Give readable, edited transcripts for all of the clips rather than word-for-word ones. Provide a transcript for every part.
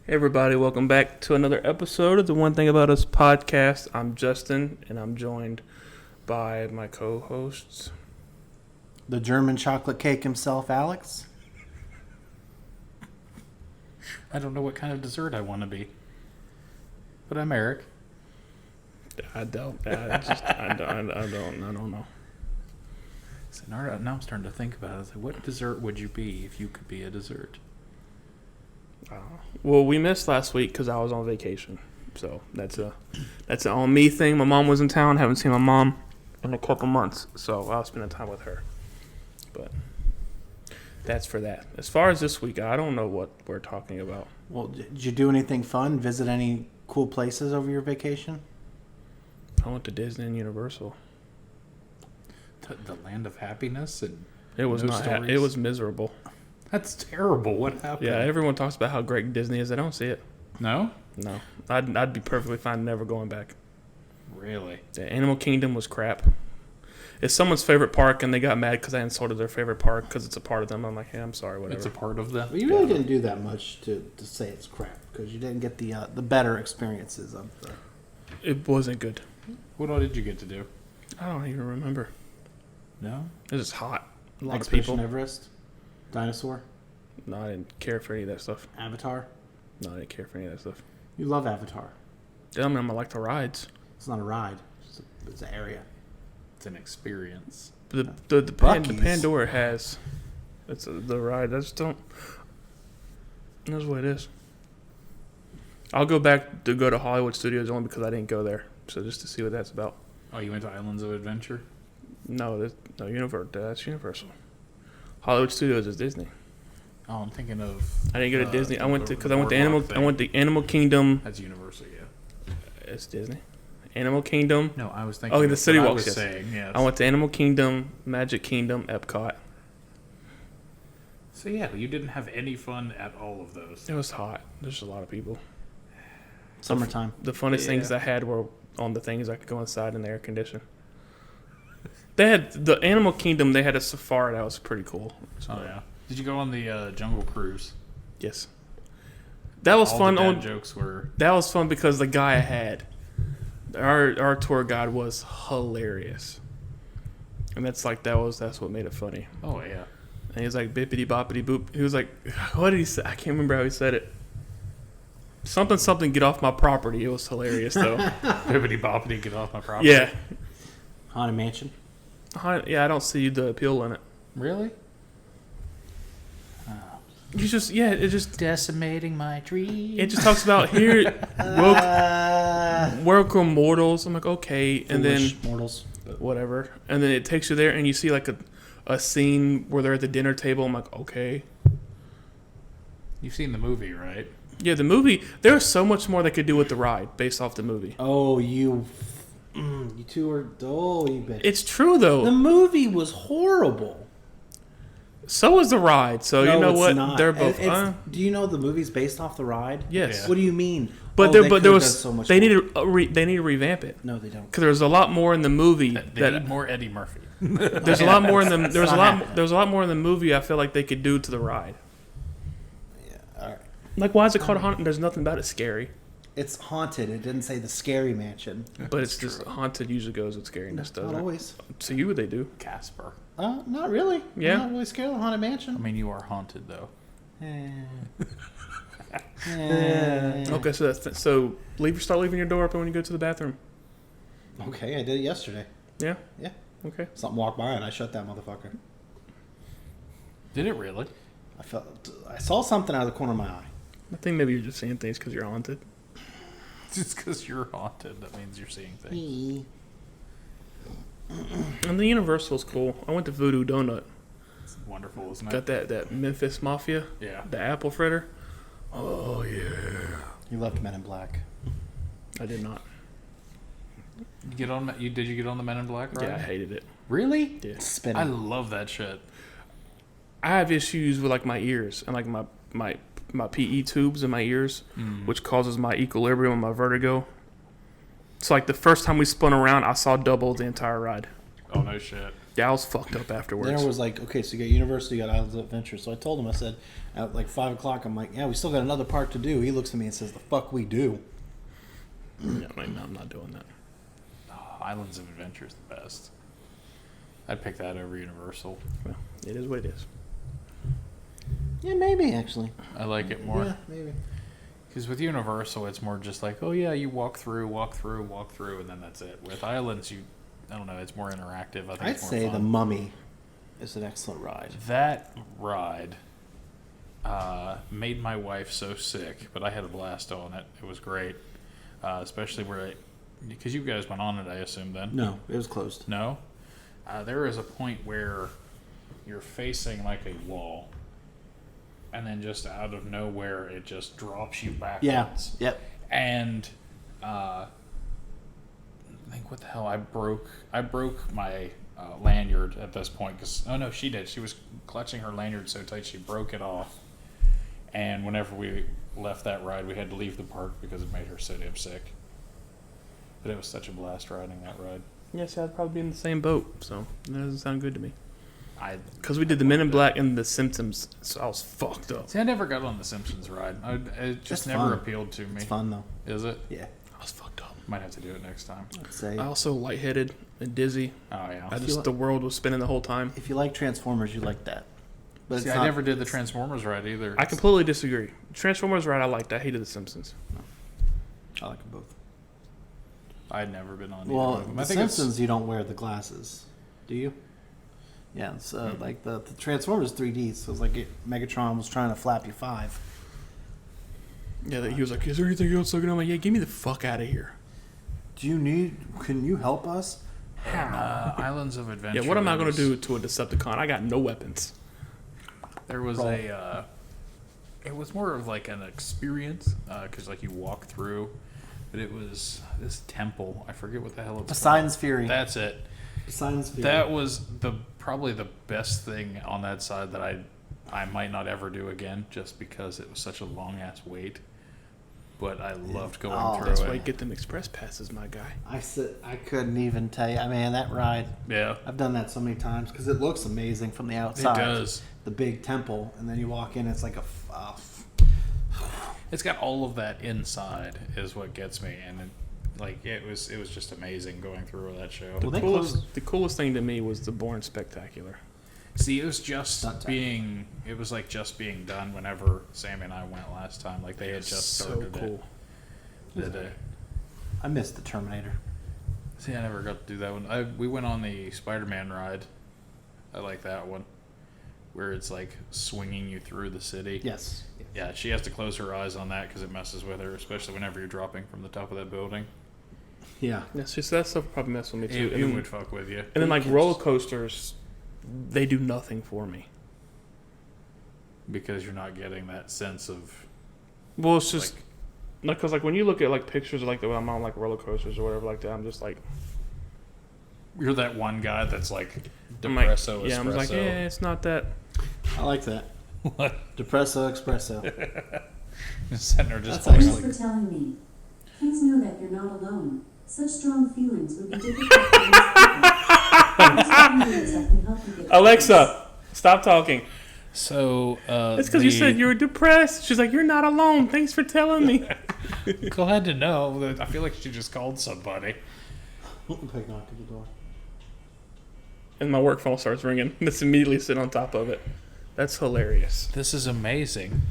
Hey everybody, welcome back to another episode of the One Thing About Us podcast. I'm Justin, and I'm joined by my co-hosts. The German chocolate cake himself, Alex. I don't know what kind of dessert I want to be, but I'm Eric. I don't know. So now I'm starting to think about it. I was like, what dessert would you be if you could be a dessert? Well, we missed last week because I was on vacation, so that's an on me thing. My mom was in town. Haven't seen my mom in a couple months, so I'll spend time with her. But that's for that. As far as this week, I don't know what we're talking about. Well, did you do anything fun? Visit any cool places over your vacation? I went to Disney and Universal. The land of happiness, and It was no not. stories? It was miserable. That's terrible. What happened? Yeah, everyone talks about how great Disney is. I don't see it. No? No, I'd be perfectly fine never going back. Really? The Animal Kingdom was crap. It's someone's favorite park, and they got mad because I insulted their favorite park because it's a part of them. I'm like, hey, I'm sorry, whatever. It's a part of the... Well, you really didn't do that much to say it's crap because you didn't get the better experiences of the. It wasn't good. What all did you get to do? I don't even remember. No? It was just hot. A lot Expedition of people. Everest, Dinosaur, No, I didn't care for any of that stuff. Avatar. No, I didn't care for any of that stuff. You love Avatar. I mean, I like the rides. It's not a ride. It's an area. It's an experience. The Buc-ee's. Pandora has. It's the ride. I just don't. That's what it is. I'll go back to go to Hollywood Studios only because I didn't go there. So just to see what that's about. Oh, you went to Islands of Adventure? No, that's Universal. Hollywood Studios is Disney. Oh, I'm thinking of... I didn't go to Disney. I went to Boardwalk Animal Kingdom. That's Universal, yeah. It's Disney. Animal Kingdom. No, I was thinking... Oh, the City what I Walks. was Yes. saying, yes. I went to Animal Kingdom, Magic Kingdom, Epcot. So yeah, you didn't have any fun at all of those. It was hot. There's a lot of people. Summertime. The funnest Yeah. things I had were on the things I could go inside in the air condition. They had the Animal Kingdom. They had a safari that was pretty cool. So, Oh yeah. Did you go on the Jungle Cruise? yes, that was All fun. The dad jokes were... That was fun because the guy I had, our tour guide was hilarious, and that's what made it funny. Oh yeah. And he was like bippity boppity boop. He was like, what did he say? I can't remember how he said it. Something. Get off my property. It was hilarious though. Bippity boppity, get off my property. Yeah. Haunted Mansion. Yeah, I don't see the appeal in it. Really? You just, it just Decimating my tree. It just talks about here, welcome mortals. I'm like, okay, and then Foolish mortals. whatever, and then it takes you there, and you see like a scene where they're at the dinner table. I'm like, okay, You've seen the movie, right? yeah, the movie. There's so much more they could do with the ride based off the movie. Oh, you two are. Oh, you bitch. It's true though. The movie was horrible. So is the ride. So No, you know it's what? not. They're both. Do you know the movie's based off the ride? Yes, Yeah. What do you mean? but Oh, there, they but could've there done was. so much They more. need to revamp it No, they don't. because there's a lot more in the movie They need more Eddie Murphy. There's a lot more in the. There's a not lot. happening. There's a lot more in the movie. I feel like they could do to the ride. Yeah, all right. Like, why is it called haunted? There's nothing about it scary. It's haunted. It didn't say the scary mansion. But it's just haunted usually goes with scariness, doesn't Not it? always. To you, they do. Casper. Not really. Yeah. I'm not really scared of the haunted I mansion. mean, you are haunted, though. Okay, so so start leaving your door open when you go to the bathroom. Okay, I did it yesterday. Yeah. Yeah. Okay. Something walked by and I shut that motherfucker. Did it really? I saw something out of the corner of my eye. I think maybe you're just seeing things because you're haunted. Just because you're haunted, that means you're seeing things. And the Universal's cool. I went to Voodoo Donut. It's wonderful, isn't it? Got that Memphis Mafia. Yeah. The apple fritter. Oh yeah. You left Men in Black. I did not. You get on? Did you get on the Men in Black ride? Yeah, I hated it. Really? Yeah. Spinning. I love that shit. I have issues with like my ears and like my PE tubes in my ears, which causes my equilibrium and my vertigo. So like the first time we spun around, I saw double the entire ride. Oh no shit. Yeah, I was fucked up afterwards. Then I was like, okay, so you got Universal, you got Islands of Adventure. So I told him, I said, at like 5 o'clock, I'm like, yeah, we still got another park to do. He looks at me and says, the fuck we do. Yeah, I'm not doing that. Oh, Islands of Adventure is the best. I'd pick that over Universal. Well, it is what it is. Yeah, maybe, actually. I like it more. Yeah, maybe. Because with Universal, it's more just like, oh yeah, you walk through, and then that's it. With Islands, I don't know, it's more interactive. I think I'd it's more say fun. the Mummy is an excellent ride. That ride made my wife so sick, but I had a blast on it. It was great, especially because you guys went on it, I assume then. No, it was closed. No, there is a point where you're facing like a wall, and then just out of nowhere, it just drops you backwards. Yeah, yep. And I think what the hell, I broke my lanyard at this point because she did. She was clutching her lanyard so tight she broke it off. And whenever we left that ride, we had to leave the park because it made her so damn sick. But it was such a blast riding that ride. Yes, I'd probably be in the same boat, so that doesn't sound good to me. Because we did the Men in Black and the Simpsons, so I was fucked up. See, I never got on the Simpsons ride. It just That's never fun. appealed to me. It's fun, though. Is it? Yeah. I was fucked up. Might have to do it next time. I'd say I also lightheaded and dizzy. Oh yeah. The world was spinning the whole time. if you like Transformers, you like that. But See, it's I not, never did the Transformers ride either. I completely disagree. Transformers ride I liked. I hated the Simpsons. I like them both. I'd never been on either Well, of them. the I think Simpsons, you don't wear the glasses, do you? Yeah, it's like the Transformers 3D. So it's like Megatron was trying to flap you 5. Yeah, he was like, "Is there anything else looking?" I'm like, "Yeah, get me the fuck out of here." Can you help us? Islands of Adventure. Yeah, what am I gonna do to a Decepticon? I got no weapons. There was it was more of like an experience because like you walk through, but it was this temple. I forget what the hell it's Poseidon's called. Fury. That's it. Poseidon's Fury. That was probably the best thing on that side that I might not ever do again, just because it was such a long ass wait. But I loved going through That's it. why you get them express passes, my guy. I couldn't even tell you. I mean, that ride. Yeah, I've done that so many times because it looks amazing from the outside. it does. The big temple, and then you walk in. It's like It's got all of that inside is what gets me, and it was just amazing going through that show. The coolest thing to me was the Bourne Spectacular. See, it was just being done whenever Sammy and I went last time. Like they had just started so cool. it. I missed the Terminator. See, I never got to do that one. We went on the Spider-Man ride. I like that one, where it's like swinging you through the city. Yes. Yeah, she has to close her eyes on that because it messes with her, especially whenever you're dropping from the top of that building. Yeah. That's just that stuff probably mess with me too. It would fuck with you. And then like roller coasters, they do nothing for me. Because you're not getting that sense of. Well, it's just because like when you look at like pictures of like when I'm on like roller coasters or whatever like that, I'm just like. You're that one guy that's like I'm like, depresso, yeah, espresso. I'm like, yeah, it's not that. I like that. What? Depresso espresso. Just sitting there just That's like, Thanks for telling me. Please know that you're not alone. Such strong feelings would be difficult for most people. There's some ways I can help you get Alexa, stop talking. So, It's because you said you were depressed. She's like, you're not alone. Thanks for telling me. glad to know. I feel like she just called somebody. Quick knock at the door. And my work phone starts ringing. Let's immediately sit on top of it. That's hilarious. This is amazing.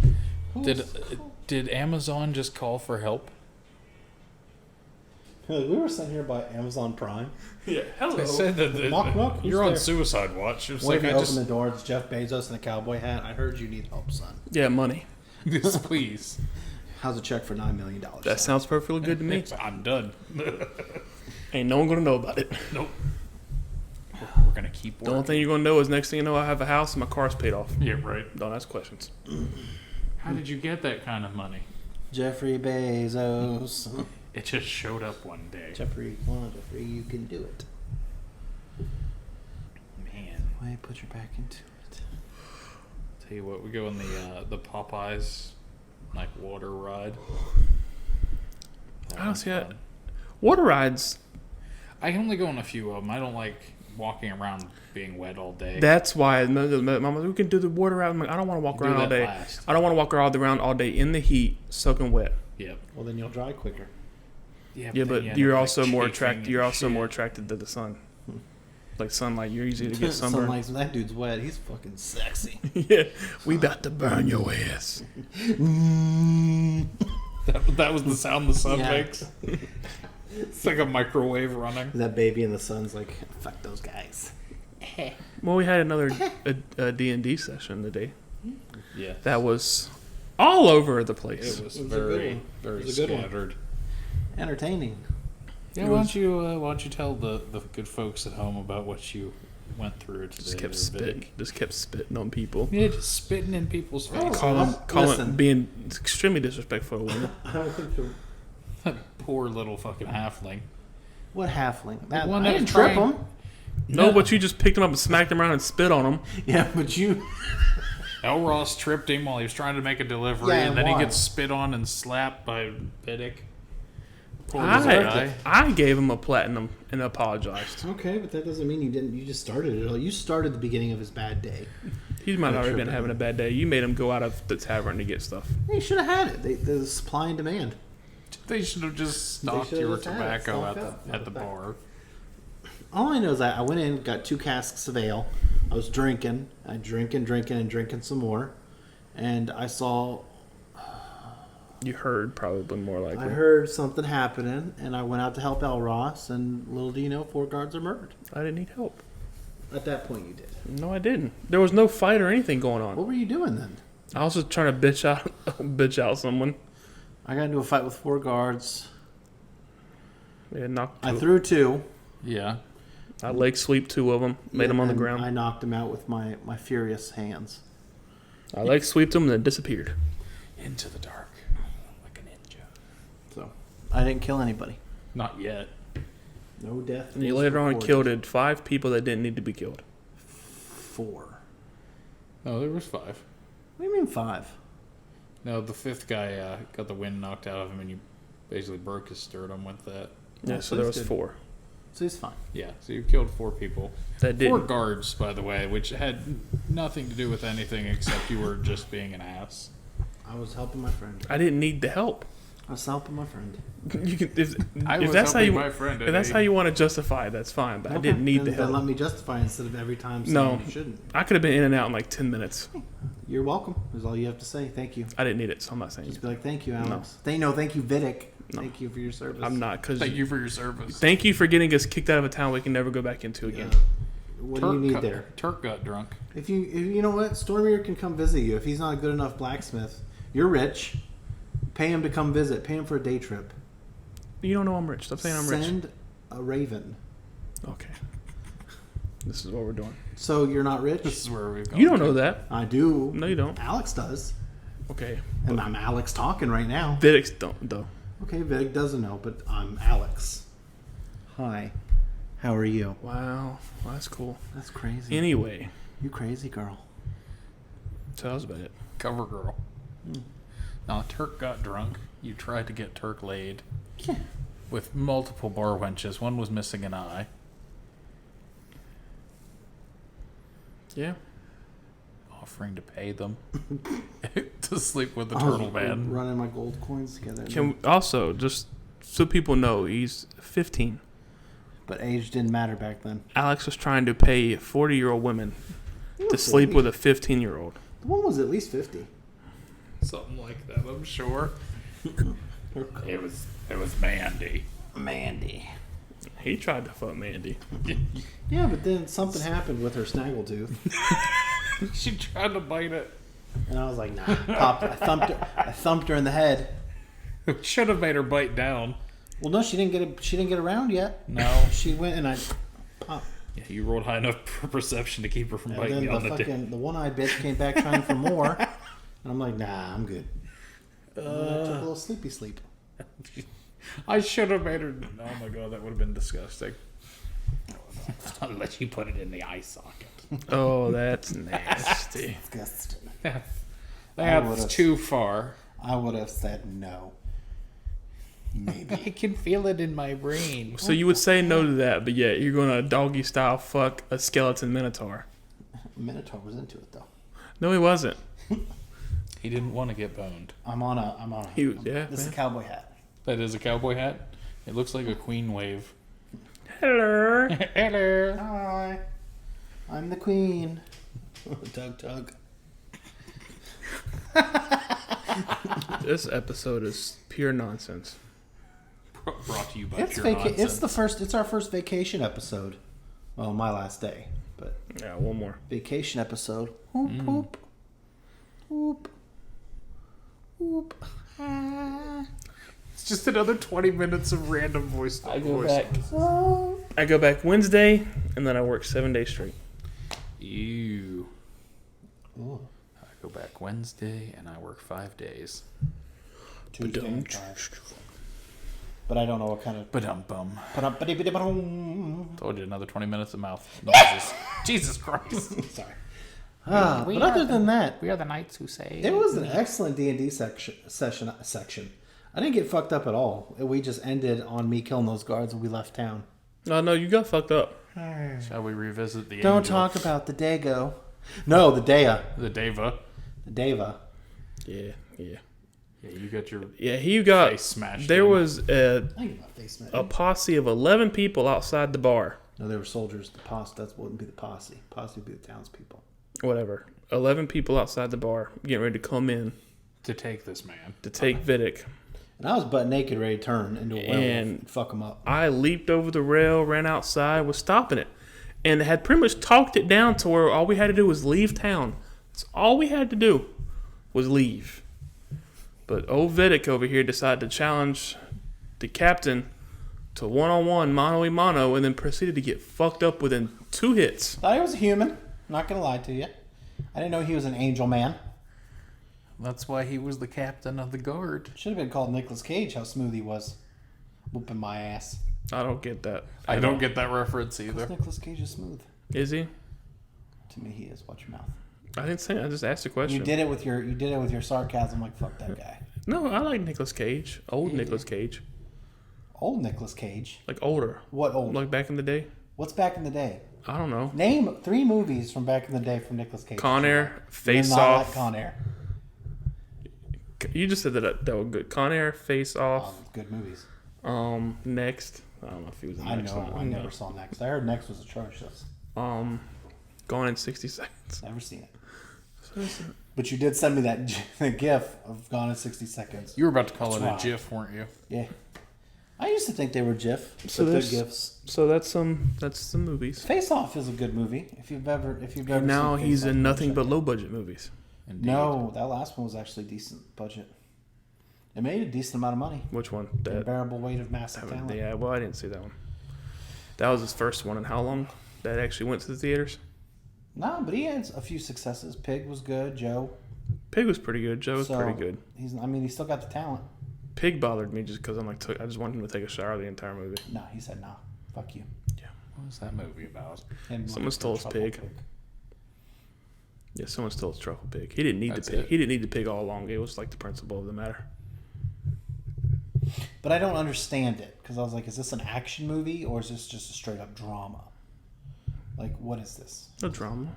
Did Amazon just call for help? We were sent here by Amazon Prime. Yeah, hello. They said that Knock, knock, who's you're on there? suicide watch. It's Wait, like you I open the door. It's Jeff Bezos in a cowboy hat. I heard you need help, son. Yeah, money. just please. How's a check for $9 million? That sounds perfectly good to me. I'm done. Ain't no one gonna know about it. Nope. We're gonna keep The only working. thing you're gonna know is next thing you know, I have a house and my car's paid off. Yeah, right. Don't ask questions. How did you get that kind of money? Jeffrey Bezos. It just showed up one day. Jeffrey, come on, Jeffrey, you can do it. Man, Wait, put your back into it. tell you what, we go on the Popeyes like water ride. I don't see that. Water rides. I can only go on a few of them. I don't like walking around being wet all day. That's why Mama, we can do the water out. I'm like, I don't want to walk around all day. Last. I don't want to walk around all day in the heat, soaking wet. Yep. Well, then you'll dry quicker. Yeah, then but you end you're up, also like, more chafing attracted. and You're also shit. more attracted to the sun. Like sunlight, you're easy to get sunburned. Sunlight's that dude's wet. He's fucking sexy. Yeah, we about to burn your ass. That was the sound the sun Yeah. makes. It's like a microwave running. That baby in the sun's like, fuck those guys. Well, we had another D&D session today. Yeah. That was all over the place. It was It was a good very, one. very It was a good one. scattered. Entertaining. Yeah, why don't you tell the good folks at home about what you went through today? Just kept there, spitting. Vic? Just kept spitting on people. Yeah, just spitting in people's faces. Calling, Listen. being extremely disrespectful to women. I don't think so. That poor little fucking halfling. What halfling? That, one I that didn't was trip trying- him. No, but you just picked him up and smacked him around and spit on him. Yeah, but you. El Ross tripped him while he was trying to make a delivery, Yeah, and then why? he gets spit on and slapped by Biddick. Poor little guy. I gave him a platinum and apologized. Okay, but that doesn't mean you didn't. You just started it all. You started the beginning of his bad day. He might have already been tripping. having a bad day. You made him go out of the tavern to get stuff. They should have had it. There's supply and demand. They should have just stocked should've your just had it, tobacco stocked at up, the, at the back. bar. All I know is I went in, got 2 casks of ale. I was drinking. I drinking some more. And I saw, You heard probably more likely. I heard something happening, and I went out to help El Ross, and little do you know, 4 guards are murdered. I didn't need help. At that point, you did. No, I didn't. There was no fight or anything going on. What were you doing then? I was just trying to bitch out someone. I got into a fight with 4 guards. Yeah, knocked. I threw 2. Yeah. I leg sweep 2 of them. Made them on the and ground. I knocked him out with my furious hands. I leg sweeped them and then disappeared. Into the dark. Like a ninja. So I didn't kill anybody. Not yet. No death. And you was later on recorded. killed 5 people that didn't need to be killed. 4. No, there was 5. What do you mean 5? No, the 5th guy got the wind knocked out of him, and you basically broke his sternum with that. Yeah, Oh, so there that's was good. 4 So he's fine. Yeah, so you killed 4 people. that 4 didn't. guards, by the way, which had nothing to do with anything except you were just being an ass. I was helping my friend. I didn't need the help. I was helping my friend. You can, if was that's how helping you, my friend. if that's how you want to justify it, that's fine. But I didn't need the Then let help. me justify instead of every time saying No. you shouldn't. I could have been in and out in like 10 minutes. You're welcome. Is all you have to say. Thank you. I didn't need it, so I'm not saying. Just be like, thank you, Alex. Thank you, Vidic. No. Thank you for your service. I'm not because. Thank you for your service. Thank you for getting us kicked out of a town we can never go back into again. What do you need there? Turk got drunk. If you know what, Stormier can come visit you. If he's not a good enough blacksmith, you're rich. Pay him to come visit. Pay him for a day trip. You don't know I'm rich. Stop saying I'm rich. Send a raven. Okay. This is what we're doing. So you're not rich? This is where we've gone. You don't know that. I do. No, you don't. Alex does. Okay. And I'm Alex talking right now. Vidics don't, though. Okay, Vic doesn't know, but I'm Alex. Hi. How are you? Wow. Well, that's cool. That's crazy. Anyway, You crazy girl. tell us about it. Cover girl. Now, Turk got drunk. You tried to get Turk laid Yeah. with multiple bar wenches. One was missing an eye. Yeah. Offering to pay them to sleep with the turtle man. Running my gold coins together. Can also just so people know he's 15. But age didn't matter back then. Alex was trying to pay 40-year-old women to sleep with a 15-year-old. The one was at least 50. Something like that, I'm sure. It was Mandy. Mandy. He tried to fuck Mandy. Yeah, but then something happened with her snaggletooth. She tried to bite it. And I was like, nah. I thumped her in the head. Should have made her bite down. Well, no, she didn't get around yet. No. She went and I popped. Yeah, you rolled high enough for perception to keep her from And biting then you on the dick. the one-eyed bitch came back trying for more. And I'm like, nah, I'm good. And then I took a little sleepy sleep. I should have made her. Oh my god, that would have been disgusting. I'll let you put it in the eye socket. Oh, that's nasty. Disgusting. That's would've- too far. I would have said no. Maybe. I can feel it in my brain. So you would say no to that, but yet you're gonna doggy style fuck a skeleton minotaur. Minotaur was into it though. No, he wasn't. He didn't want to get boned. I'm on a. He was, yeah. This is a Man. cowboy hat. That is a cowboy hat. It looks like a queen wave. Hello. Hello. Hi. I'm the queen. Tug. This episode is pure nonsense. Brought to you by It's Pure Nonsense. It's our first vacation episode. Well, my last day, but Yeah, one more. vacation episode. Whoop whoop. Whoop. Whoop. Ah. It's just another 20 minutes of random voice. I go back Wednesday, and then I work 7 days straight. Ew. Ooh. I go back Wednesday and I work 5 days. Tuesday and five. But I don't know what kind of. Ba-dum-bum. Sorry. Told you, another 20 minutes of mouth noises. Jesus Christ. But other than that, We are the knights who say... it was an excellent D&D session. I didn't get fucked up at all. We just ended on me killing those guards and we left town. Oh, no, you got fucked up. Shall we revisit the Don't angel? talk about the Dago. No, the Dea. The Deva. The Deva. Yeah. Yeah, you got your He got. face smashed There in. was I get my face, man. a posse of 11 people outside the bar. No, they were soldiers. The posse. That wouldn't be the posse. Posse would be the townspeople. Whatever. 11 people outside the bar getting ready to come in to take this man. to take Vidic. And I was butt naked, ready to turn into a werewolf And- and fuck them up. I leaped over the rail, ran outside, was stopping it, and had pretty much talked it down to where all we had to do was leave town. That's all we had to do was leave. But old Vidic over here decided to challenge the captain to one-on-one, mano-a-mano, and then proceeded to get fucked up within 2 hits. Thought he was a human. Not gonna lie to you. I didn't know he was an angel man. That's why he was the captain of the guard. Should have been called Nicolas Cage. How smooth he was, whooping my ass. I don't get that. I don't get that reference either. Nicolas Cage is smooth. Is he? To me, he is. Watch your mouth. I didn't say. I just asked a question. You did it with your sarcasm. Like fuck that guy. No, I like Nicolas Cage. Old Nicolas Cage. Old Nicolas Cage. Like older. What old? Like back in the day. What's back in the day? I don't know. Name 3 movies from back in the day from Nicolas Cage. Con Air, Face Not Off. like Con Air. You just said that were good. Con Air, Face Off. Good movies. Next. I don't know if he was in I Next. know. I never saw Next. I heard Next was atrocious. Gone in 60 Seconds. Never seen it. But you did send me that GIF of Gone in 60 Seconds. You were about to call it That's a right. GIF, weren't you? Yeah. I used to think they were GIF. So So good there's- GIFs. So that's some movies. Face Off is a good movie. If you've ever And now seen he's Face Off, in nothing check but it. low budget movies. Indeed. No, that last one was actually decent budget. It made a decent amount of money. Which one? The That. Unbearable Weight of Massive Talent. Yeah. Well, I didn't see that one. That was his first one. And how long that actually went to the theaters? No, but he had a few successes. Pig was good. Joe. Pig was pretty good. Joe was So, pretty good. He still got the talent. Pig bothered me just because I just wanted him to take a shower the entire movie. No, he said no. Fuck you. What was that movie about? Him Someone wanting stole to his trouble pig. Yeah, someone stole his truffle pig. He didn't need That's the pig. it. He didn't need the pig all along. It was like the principle of the matter. But I don't understand it because I was like, is this an action movie or is this just a straight up drama? Like, what is this? No drama.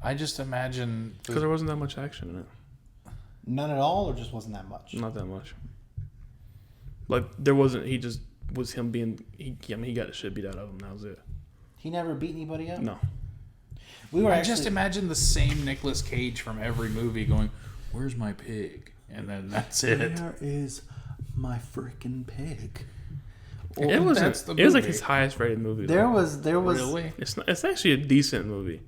I just imagine... Because there wasn't that much action in it. None at all, or just wasn't that much? Not that much. Like, there wasn't... He just was him being... He got the shit beat out of him. That was it. He never beat anybody up? No. We were I actually... just imagine the same Nicolas Cage from every movie going, "Where's my pig?" And then that's it. Where is my freaking pig? It was that's the It was like movie. his highest rated movie. There though. was Really? It's actually a decent movie.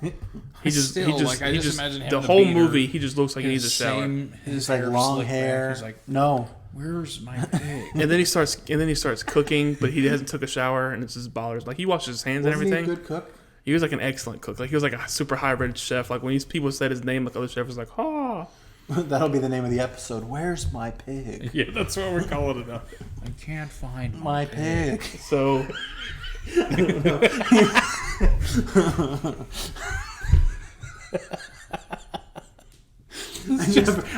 He just Still, like, I just imagine him the the whole beater, movie. He just looks like he needs a shower. He's like long slicked back. hair. He's like, No. "Where's my pig?" And then he starts cooking, but he hasn't took a shower, and it's just bothers. Like he washes his hands and Wasn't he a everything. good cook? He was like an excellent cook. Like he was like a super high rated chef. Like when these people said his name, like other chefs was like, "Oh, That'll be the name of the episode. Where's my pig? yeah, that's what we're calling it now." I can't find My pig. So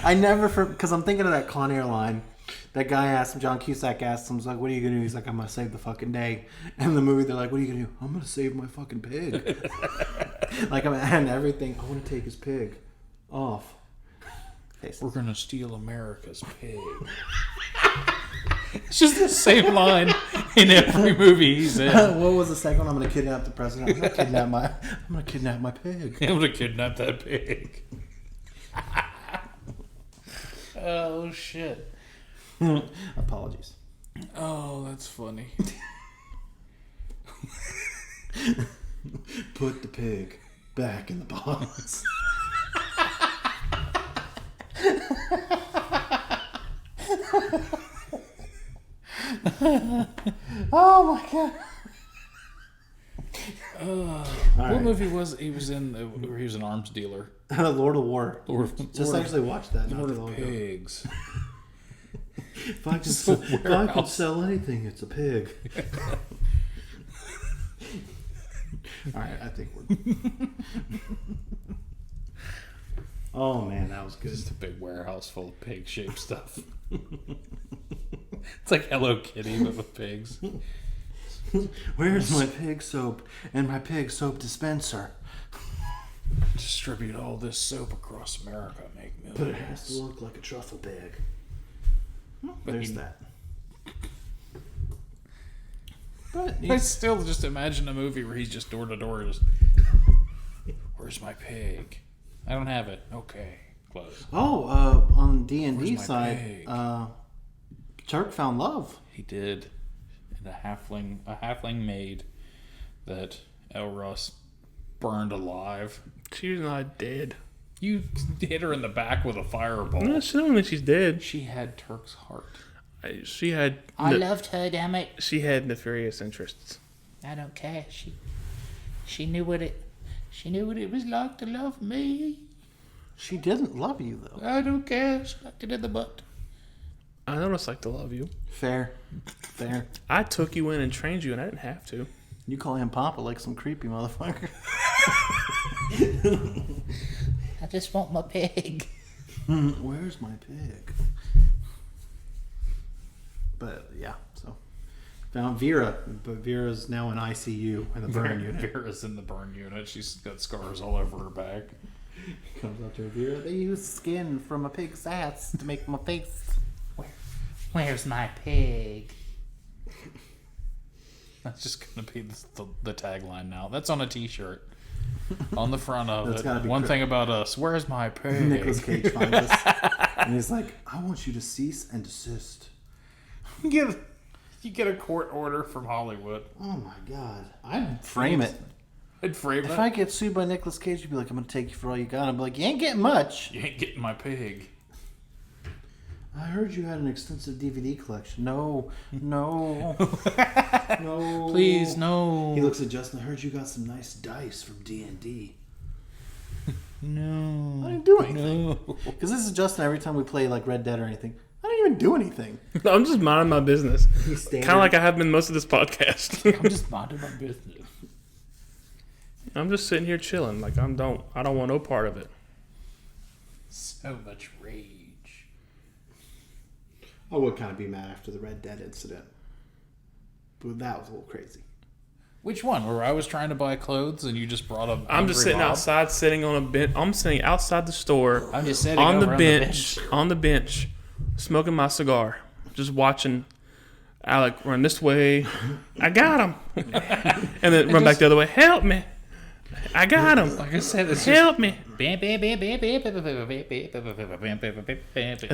I never, because I'm thinking of that Con Air line. That guy asked him, John Cusack asked him, he's like, what are you going to do? He's like, I'm going to save the fucking day. And in the movie, they're like, what are you going to do? I'm going to save my fucking pig. Like, and everything. I want to take his pig off. We're going to steal America's pig. It's just the same line in every movie he's in. What was the second one? I'm going to kidnap the president. I'm going to kidnap my pig. I'm going to kidnap that pig. Oh, shit. Apologies. Oh, that's funny. Put the pig back in the box. Oh my god. What movie was he was in where he was an arms dealer? Lord of War. Just Lord actually watched that. Lord not too long of ago. Pigs. If I could sell anything, it's a pig. All right, I think we're. Oh man, that was good. Just a big warehouse full of pig-shaped stuff. It's like Hello Kitty but with pigs. Where's my pig soap and my pig soap dispenser? Distribute all this soap across America, make millions. But it has to look like a truffle bag. There's that. But I still just imagine a movie where he's just door to door, just, where's my pig? I don't have it. Okay, close. On D&D Where's my side, pig? Turk found love. He did. And a halfling maid that Elros burned alive. She's not dead. You hit her in the back with a fireball. No, she don't think she's dead. She had Turk's heart. She had. I loved her, damn it. She had nefarious interests. I don't care. She knew what it was like to love me. She didn't love you though. I don't care. She liked it in the butt. I know what it's like to love you. Fair. I took you in and trained you, and I didn't have to. You call him Papa like some creepy motherfucker. I just want my pig. Where's my pig? But yeah, so found Vera, but Vera's now in ICU in the burn unit. Vera's in the burn unit. She's got scars all over her back. Comes up to her, Vera. They use skin from a pig's ass to make my face. Where's my pig? That's just going to be the tagline now. That's on a t-shirt. On the front of That's gotta it. be One thing about us. Where's my pig? Nicolas Cage finds us, and he's like, "I want you to cease and desist." You get a court order from Hollywood. Oh my god, I'd frame it. I'd frame If it. I get sued by Nicolas Cage, you'd be like, "I'm gonna take you for all you got." I'd be like, "You ain't getting much." You ain't getting my pig. I heard you had an extensive DVD collection. No. Please, no. He looks at Justin. I heard you got some nice dice from D&D. No. I didn't do anything. Because this is Justin every time we play like Red Dead or anything. I didn't even do anything. I'm just minding my business. He's Kind standing. of like I have been most of this podcast. I'm just minding my business. I'm just sitting here chilling. Like I don't want no part of it. So much rage. I would kind of be mad after the Red Dead incident. But that was a little crazy. Which one? Where I was trying to buy clothes and you just brought up. I'm just sitting outside, sitting on a bench. I'm sitting outside the store. I'm just sitting on the over bench, on the bench, smoking my cigar, just watching Alec run this way. I got him, and then run back the other way. Help me! I got him. Like I said, it's Help me! And And then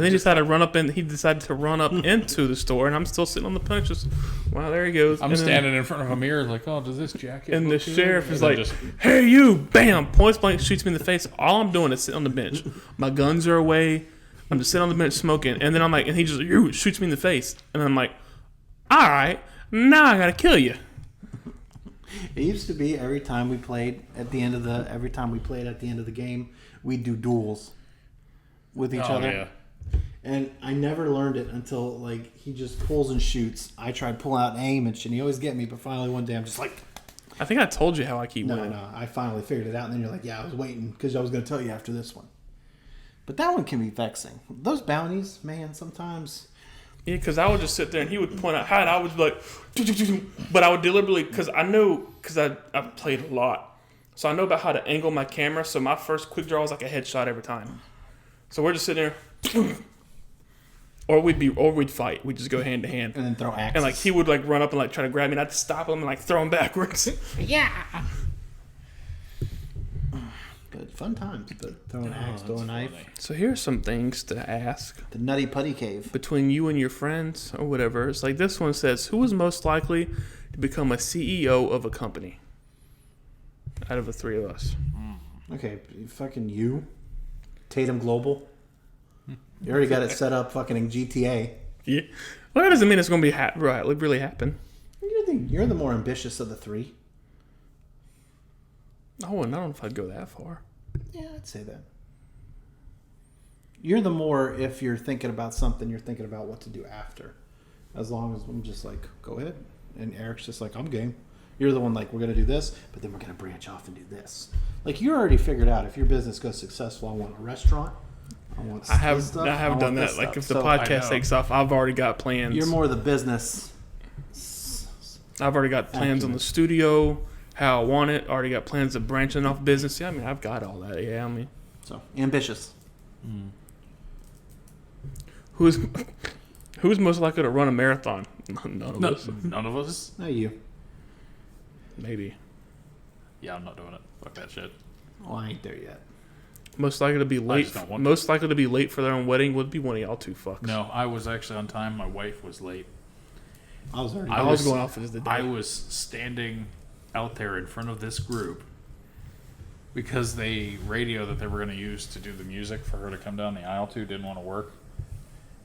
he decided to run up, and he decided to run up into the store, and I'm still sitting on the bench. Just wow, there he goes. I'm And then- standing in front of a mirror like, oh, does this jacket And the look good? sheriff And is then like, just, "Hey, you!" Bam! Points blank, shoots me in the face. All I'm doing is sitting on the bench. My guns are away. I'm just sitting on the bench smoking. And then I'm like, and he just shoots me in the face. And I'm like, all right, now I gotta kill you. It used to be every time we played at the end of the game, we'd do duels with each oh, other. yeah. And I never learned it until like he just pulls and shoots. I tried pulling out and aim and shit, and he always get me. But finally one day I'm just like, I think I told you how I keep winning. no. I finally figured it out. And then you're like, yeah, I was waiting because I was going to tell you after this one. But that one can be vexing. Those bounties, man, sometimes Yeah, because I would just sit there and he would point out height. I was like, but I would deliberately, because I know, because I've played a lot. So I know about how to angle my camera. So my first quick draw was like a headshot every time. So we're just sitting there. Or we'd fight. We'd just go hand to hand. And then throw axes. And like he would like run up and like try to grab me and I'd stop him and like throw him backwards. Yeah. Good. Fun times. But throw an axe, throw a knife. So here's some things to ask. The Nutty Putty Cave. Between you and your friends or whatever. It's like this one says, who is most likely to become a CEO of a company? Out of the three of us. Okay, fucking you. Tatum Global. You already got it set up fucking in GTA. Yeah. Well, that doesn't mean it's going to be really happen. You're the more ambitious of the three. Oh, and I don't know if I'd go that far. Yeah, I'd say that. You're the more, if you're thinking about something, you're thinking about what to do after. As long as I'm just like, go ahead. And Eric's just like, I'm game. You're the one like, we're going to do this, but then we're going to branch off and do this. Like, you already figured out if your business goes successful, I want a restaurant. I have done that. Like, if the podcast takes off, I've already got plans. You're more the business. I've already got plans on the studio, how I want it. Already got plans of branching off business. Yeah, I mean, I've got all that. Yeah, I mean. So, ambitious. Who's most likely to run a marathon? None of us. None of us? No, you. Maybe. Yeah, I'm not doing it. Fuck that shit. Well, I ain't there yet. Most likely to be late. Most likely to be late for their own wedding would be one of y'all two fucks. No, I was actually on time. My wife was late. I was going off as the day. I was standing out there in front of this group because the radio that they were going to use to do the music for her to come down the aisle to didn't want to work.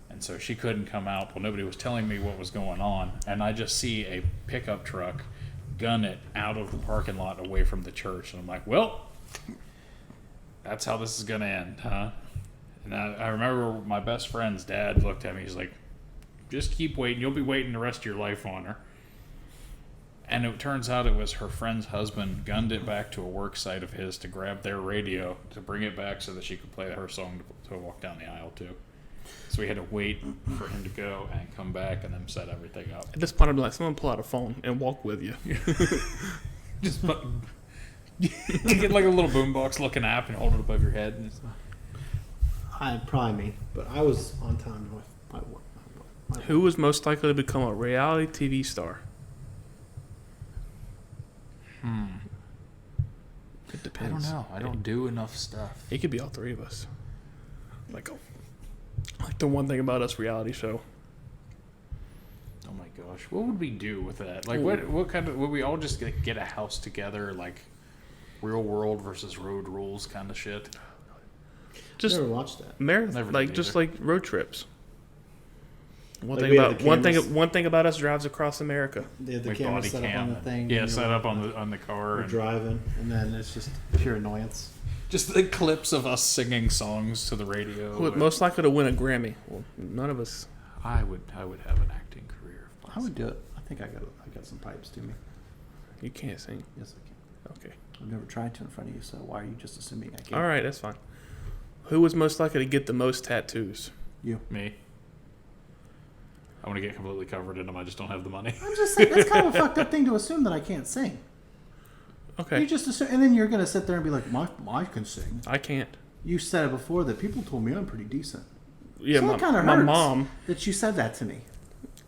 And so she couldn't come out. Well, nobody was telling me what was going on. And I just see a pickup truck gun it out of the parking lot away from the church. And I'm like, well, that's how this is going to end, huh? And I remember my best friend's dad looked at me. He's like, just keep waiting. You'll be waiting the rest of your life on her. And it turns out it was her friend's husband gunned it back to a work site of his to grab their radio to bring it back so that she could play her song to walk down the aisle to. So we had to wait for him to go and come back and then set everything up. At this point, I'd be like, someone pull out a phone and walk with you. Just get like a little boombox looking app and hold it above your head. And Probably me, but I was on time with my work. Who was most likely to become a reality TV star? It depends. I don't know. I don't do enough stuff. It could be all three of us. Like the one thing about us reality show. Oh my gosh, what would we do with that? Like, what kind of would we all just get a house together, like real world versus road rules kind of shit? Just never watched that. Marathon, like just like road trips. One Like thing about us drives across America. They have the camera set up on the thing. Yeah, set up on the car. We're driving, and then it's just pure annoyance. Just the clips of us singing songs to the radio. Who would most likely to win a Grammy? Well, none of us. I would have an acting career. I would do it. I think I got some pipes to me. You can't sing. Yes, I can. Okay. I've never tried to in front of you, so why are you just assuming I can? All right, that's fine. Who was most likely to get the most tattoos? You. Me. I want to get completely covered in them. I just don't have the money. I'm just saying, that's kind of a fucked up thing to assume that I can't sing. Okay. You just assume, and then you're going to sit there and be like, I can sing. I can't. You said it before that people told me I'm pretty decent. Yeah, so it kind of my hurts mom. that you said that to me.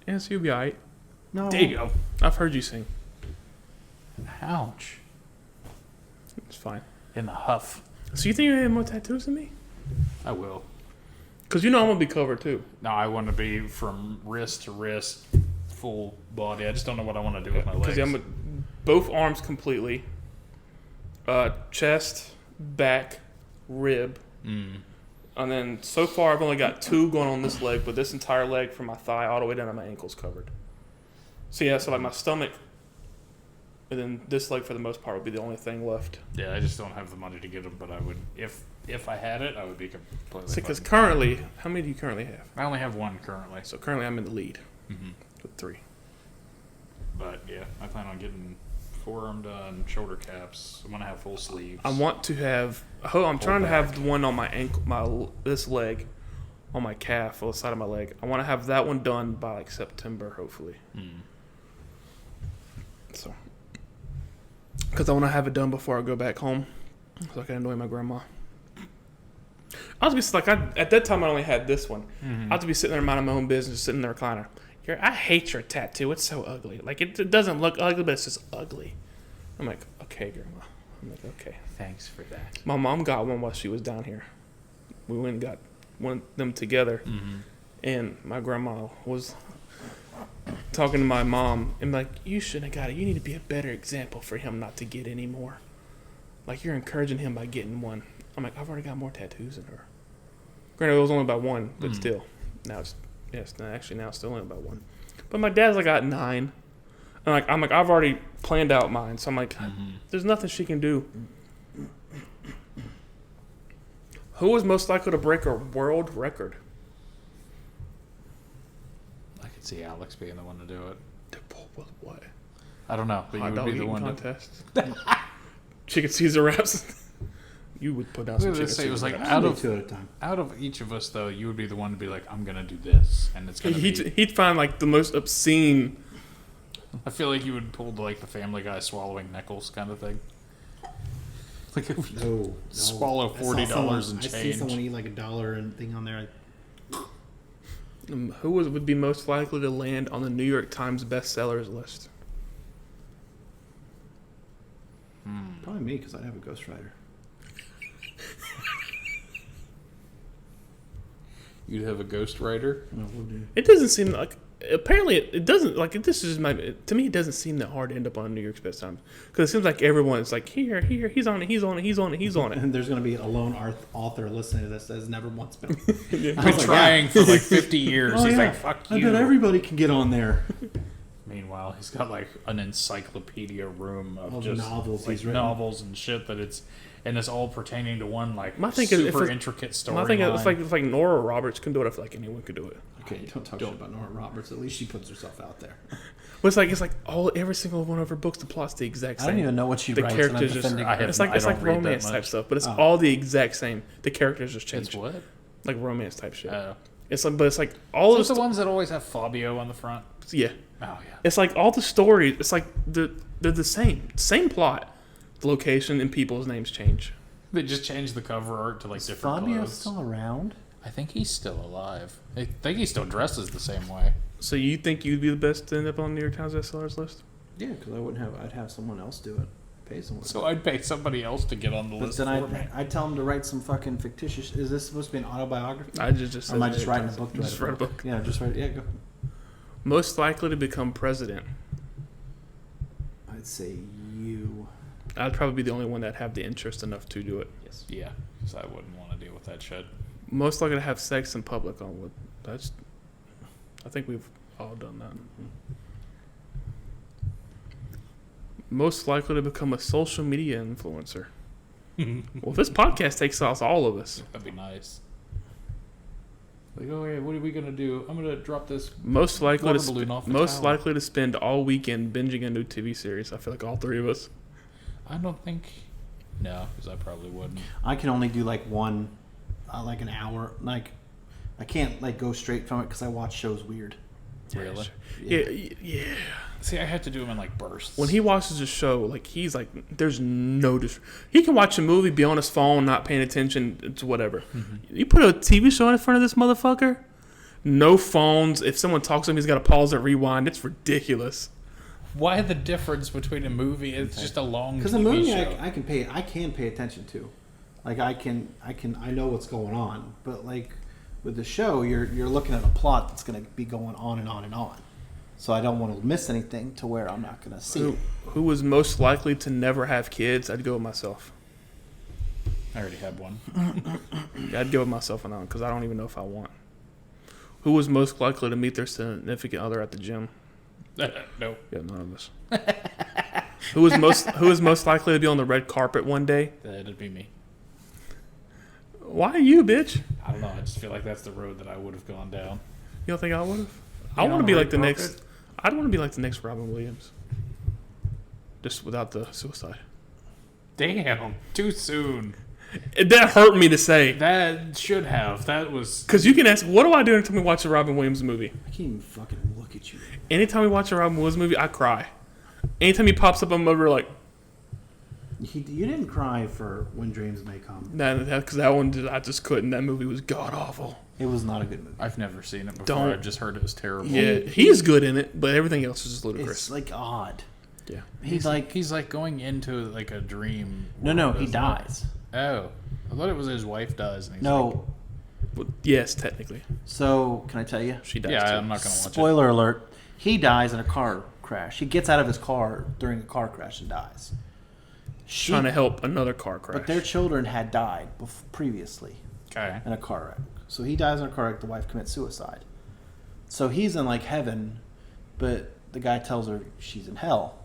Yes, you'll be all right. No. There you go. I've heard you sing. Ouch. It's fine. In the huff. So you think you have more tattoos than me? I will. Because you know I'm going to be covered too. No, I want to be from wrist to wrist, full body. I just don't know what I want to do with my legs. Because both arms completely. Chest, back, rib. And then so far I've only got 2 going on this leg, but this entire leg from my thigh all the way down to my ankles covered. So yeah, so like my stomach, and then this leg for the most part would be the only thing left. Yeah, I just don't have the money to get them, but I would, if I had it, I would be completely. See, because currently, how many do you currently have? I only have 1 currently. So currently I'm in the lead with 3. But yeah, I plan on getting forearm done, shoulder caps. I'm gonna have full sleeves. I want to have. I'm trying to have the one on my ankle, this leg, on my calf, on the side of my leg. I want to have that one done by like September, hopefully. So, because I want to have it done before I go back home, so I can annoy my grandma. I was just like, at that time I only had this one. I have to be sitting there minding my own business, sitting in the recliner. I hate your tattoo. It's so ugly. Like it doesn't look ugly, but it's just ugly. I'm like, okay, grandma. I'm like, okay. Thanks for that. My mom got one while she was down here. We went and got one of them together, and my grandma was talking to my mom and like, you shouldn't have got it. You need to be a better example for him not to get any more. Like, you're encouraging him by getting one. I'm like, I've already got more tattoos than her. Granted, it was only by one, but still. Now it's still only by one. But my dad's like got 9. I'm like, I've already planned out mine. So I'm like, there's nothing she can do. Who was most likely to break a world record? I could see Alex being the one to do it. What? I don't know, but Hot you dog would be the eating one contest. Chicken Caesar wraps. You would put down some chicken Caesar it was like wraps. out of 2 at a time. out of each of us though, you would be the one to be like, I'm gonna do this, and it's gonna be. He'd find like the most obscene. I feel like you would pull like the Family Guy swallowing nickels kind of thing. Like if you No. swallow $40 and I see change. someone eat like $1 and thing on there. Who would be most likely to land on the New York Times bestsellers list? Probably me, because I'd have a ghostwriter. You'd have a ghostwriter. No, we'll do. It doesn't seem like. Apparently, it doesn't like. This is to me. It doesn't seem that hard to end up on New York's Best Times because it seems like everyone's like here. He's on it. He's on it. He's on it. He's on it. And there's going to be a lone author listening to this that has never once been. Been trying for like 50 years. Oh, He's yeah. like, fuck I you. bet everybody can get on there. Meanwhile, he's got like an encyclopedia room of All the just novels like he's written. novels and shit and it's all pertaining to one like My thing is, if super it's- intricate story. My thing is, if like Nora Roberts can do it, I feel like anyone could do it. Okay, don't talk shit about Nora Roberts. At least she puts herself out there. But it's like every single one of her books. The plot's the exact I same. don't even know what she The writes. And I'm characters just. defending her. have- It's like I don't read that romance type much. stuff, but it's Oh. all the exact same. The characters just change. It's what? Like romance type shit. Oh. It's like, but it's like all Those those. the ones that always have Fabio on the front. Yeah. Oh yeah. It's like all the stories. It's like they're the same plot. The location and people's names change. They just changed the cover art to like different Fabio clothes. still around? I think he's still alive. I think he still dresses the same way. So you think you'd be the best to end up on the New York Times bestsellers list? Yeah, because I'd have someone else do it. Pay someone. So I'd pay somebody else to get on the But list then for me. I'd tell him to write some fucking fictitious. Is this supposed to be an autobiography? I just Or am I said just New York writing a Times. book? To Just write a book. Yeah, just write. Yeah, go. Most likely to become president. I'd say you. I'd probably be the only one that have the interest enough to do it. Yes. Yeah, because I wouldn't want to deal with that shit. Most likely to have sex in public on with. I think we've all done that. Most likely to become a social media influencer. Well, this podcast takes us all of us. That'd be nice. Like, oh yeah, what are we gonna do? I'm gonna drop this. Most likely Water to balloon off the most tower. likely to spend all weekend binging a new TV series. I feel like all three of us. I don't think. No, because I probably wouldn't. I can only do like one, like an hour. Like, I can't like go straight from it because I watch shows weird. Really? Yeah. See, I have to do them in like bursts. When he watches a show, like he's like, there's no. He can watch a movie, be on his phone, not paying attention to whatever. You put a TV show in front of this motherfucker, no phones. If someone talks to him, he's got to pause it, rewind. It's ridiculous. Why the difference between a movie? It's just a long. Because a TV movie show. I can pay attention to. Like I know what's going on. But like with the show, you're looking at a plot that's going to be going on and on and on. So I don't want to miss anything to where I'm not going to see it. Who was most likely to never have kids? I'd go with myself. I already had one. Yeah, I'd go with myself on that one because I don't even know if I want. Who was most likely to meet their significant other at the gym? No. Yeah, none of us. Who was most likely to be on the red carpet one day? That'd be me. Why you, bitch? I don't know. I just feel like that's the road that I would have gone down. You don't think I would have? I Yeah, want to on be the like red the carpet? next. I'd want to be like the next Robin Williams. Just without the suicide. Damn. Too soon. That hurt me to say. That should have. That was. Because you can ask, what do I do anytime we watch a Robin Williams movie? I can't even fucking look at you. Anytime we watch a Robin Williams movie, I cry. Anytime he pops up, I'm over like... You didn't cry for When Dreams May Come. Because that one, I just couldn't. That movie was god-awful. It was not a good movie. I've never seen it before. Don't. I've just heard it was terrible. Yeah, he's good in it, but everything else is just ludicrous. It's like odd. Yeah. He's like He's like going into like a dream. no, world, he isn't it? dies. Oh, I thought it was his wife dies. And he's No. Well, yes, technically. So can I tell you? She Like, does yeah, too. I'm not gonna watch it. Spoiler alert. He dies in a car crash. He gets out of his car during a car crash and dies. Trying to help another car crash. But their children had died previously Okay. in a car wreck. So he dies in a car wreck. The wife commits suicide. So he's in like heaven, but the guy tells her she's in hell.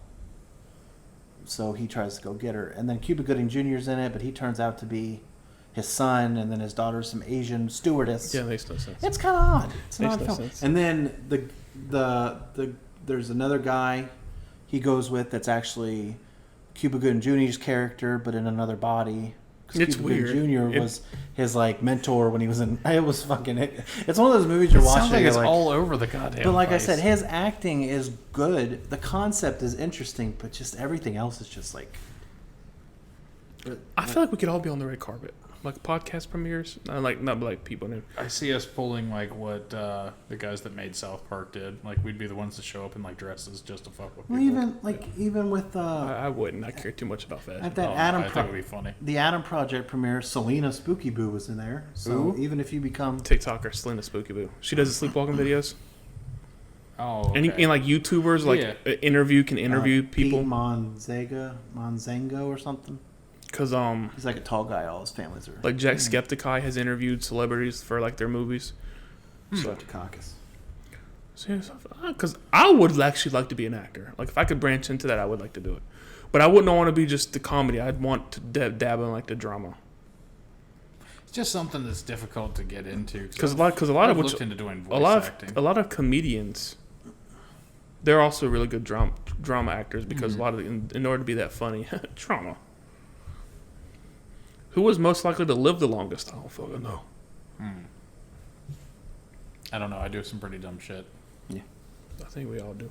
So he tries to go get her. And then Cuba Gooding Jr.'s in it, but he turns out to be his son, and then his daughter's some Asian stewardess. Yeah, it makes no sense. It's kind of odd. It's an Makes odd no film. sense. And then there's another guy he goes with that's actually Cuba Gooding Jr.'s character, but in another body. 'Cause It's Cuba weird. Gooding Jr. was his like mentor when he was in. It was fucking. It's one of those movies you're It watching. sounds like you're it's all over the goddamn. But like place. I said, his acting is good. The concept is interesting, but just everything else is just like. I feel like we could all be on the red carpet. Like podcast premieres. Not like people knew. I see us pulling like what the guys that made South Park did. Like we'd be the ones that show up in like dresses just to fuck with Well, people. even with I wouldn't. I care too much about at fashion. that Oh, Adam I think it'd be funny. the Adam Project premiere, Selena Spooky Boo was in there. So Who? even if you become TikToker, Selena Spooky Boo. She does the sleepwalking videos. Oh, okay. And like YouTubers, like Yeah. can interview people. Pete Monzengo or something. Because He's like a tall guy. All his families are like Jack Skepticeye has interviewed celebrities for like their movies. Streptococcus. Because I would actually like to be an actor. Like if I could branch into that, I would like to do it. But I wouldn't want to be just the comedy. I'd want to dabble in like the drama. It's just something that's difficult to get into. Because a lot I've of looked into doing voice a lot acting. of comedians, they're also really good drama actors because a lot of in order to be that funny, drama. Who was most likely to live the longest? I don't fucking know. I don't know. I do some pretty dumb shit. I think we all do.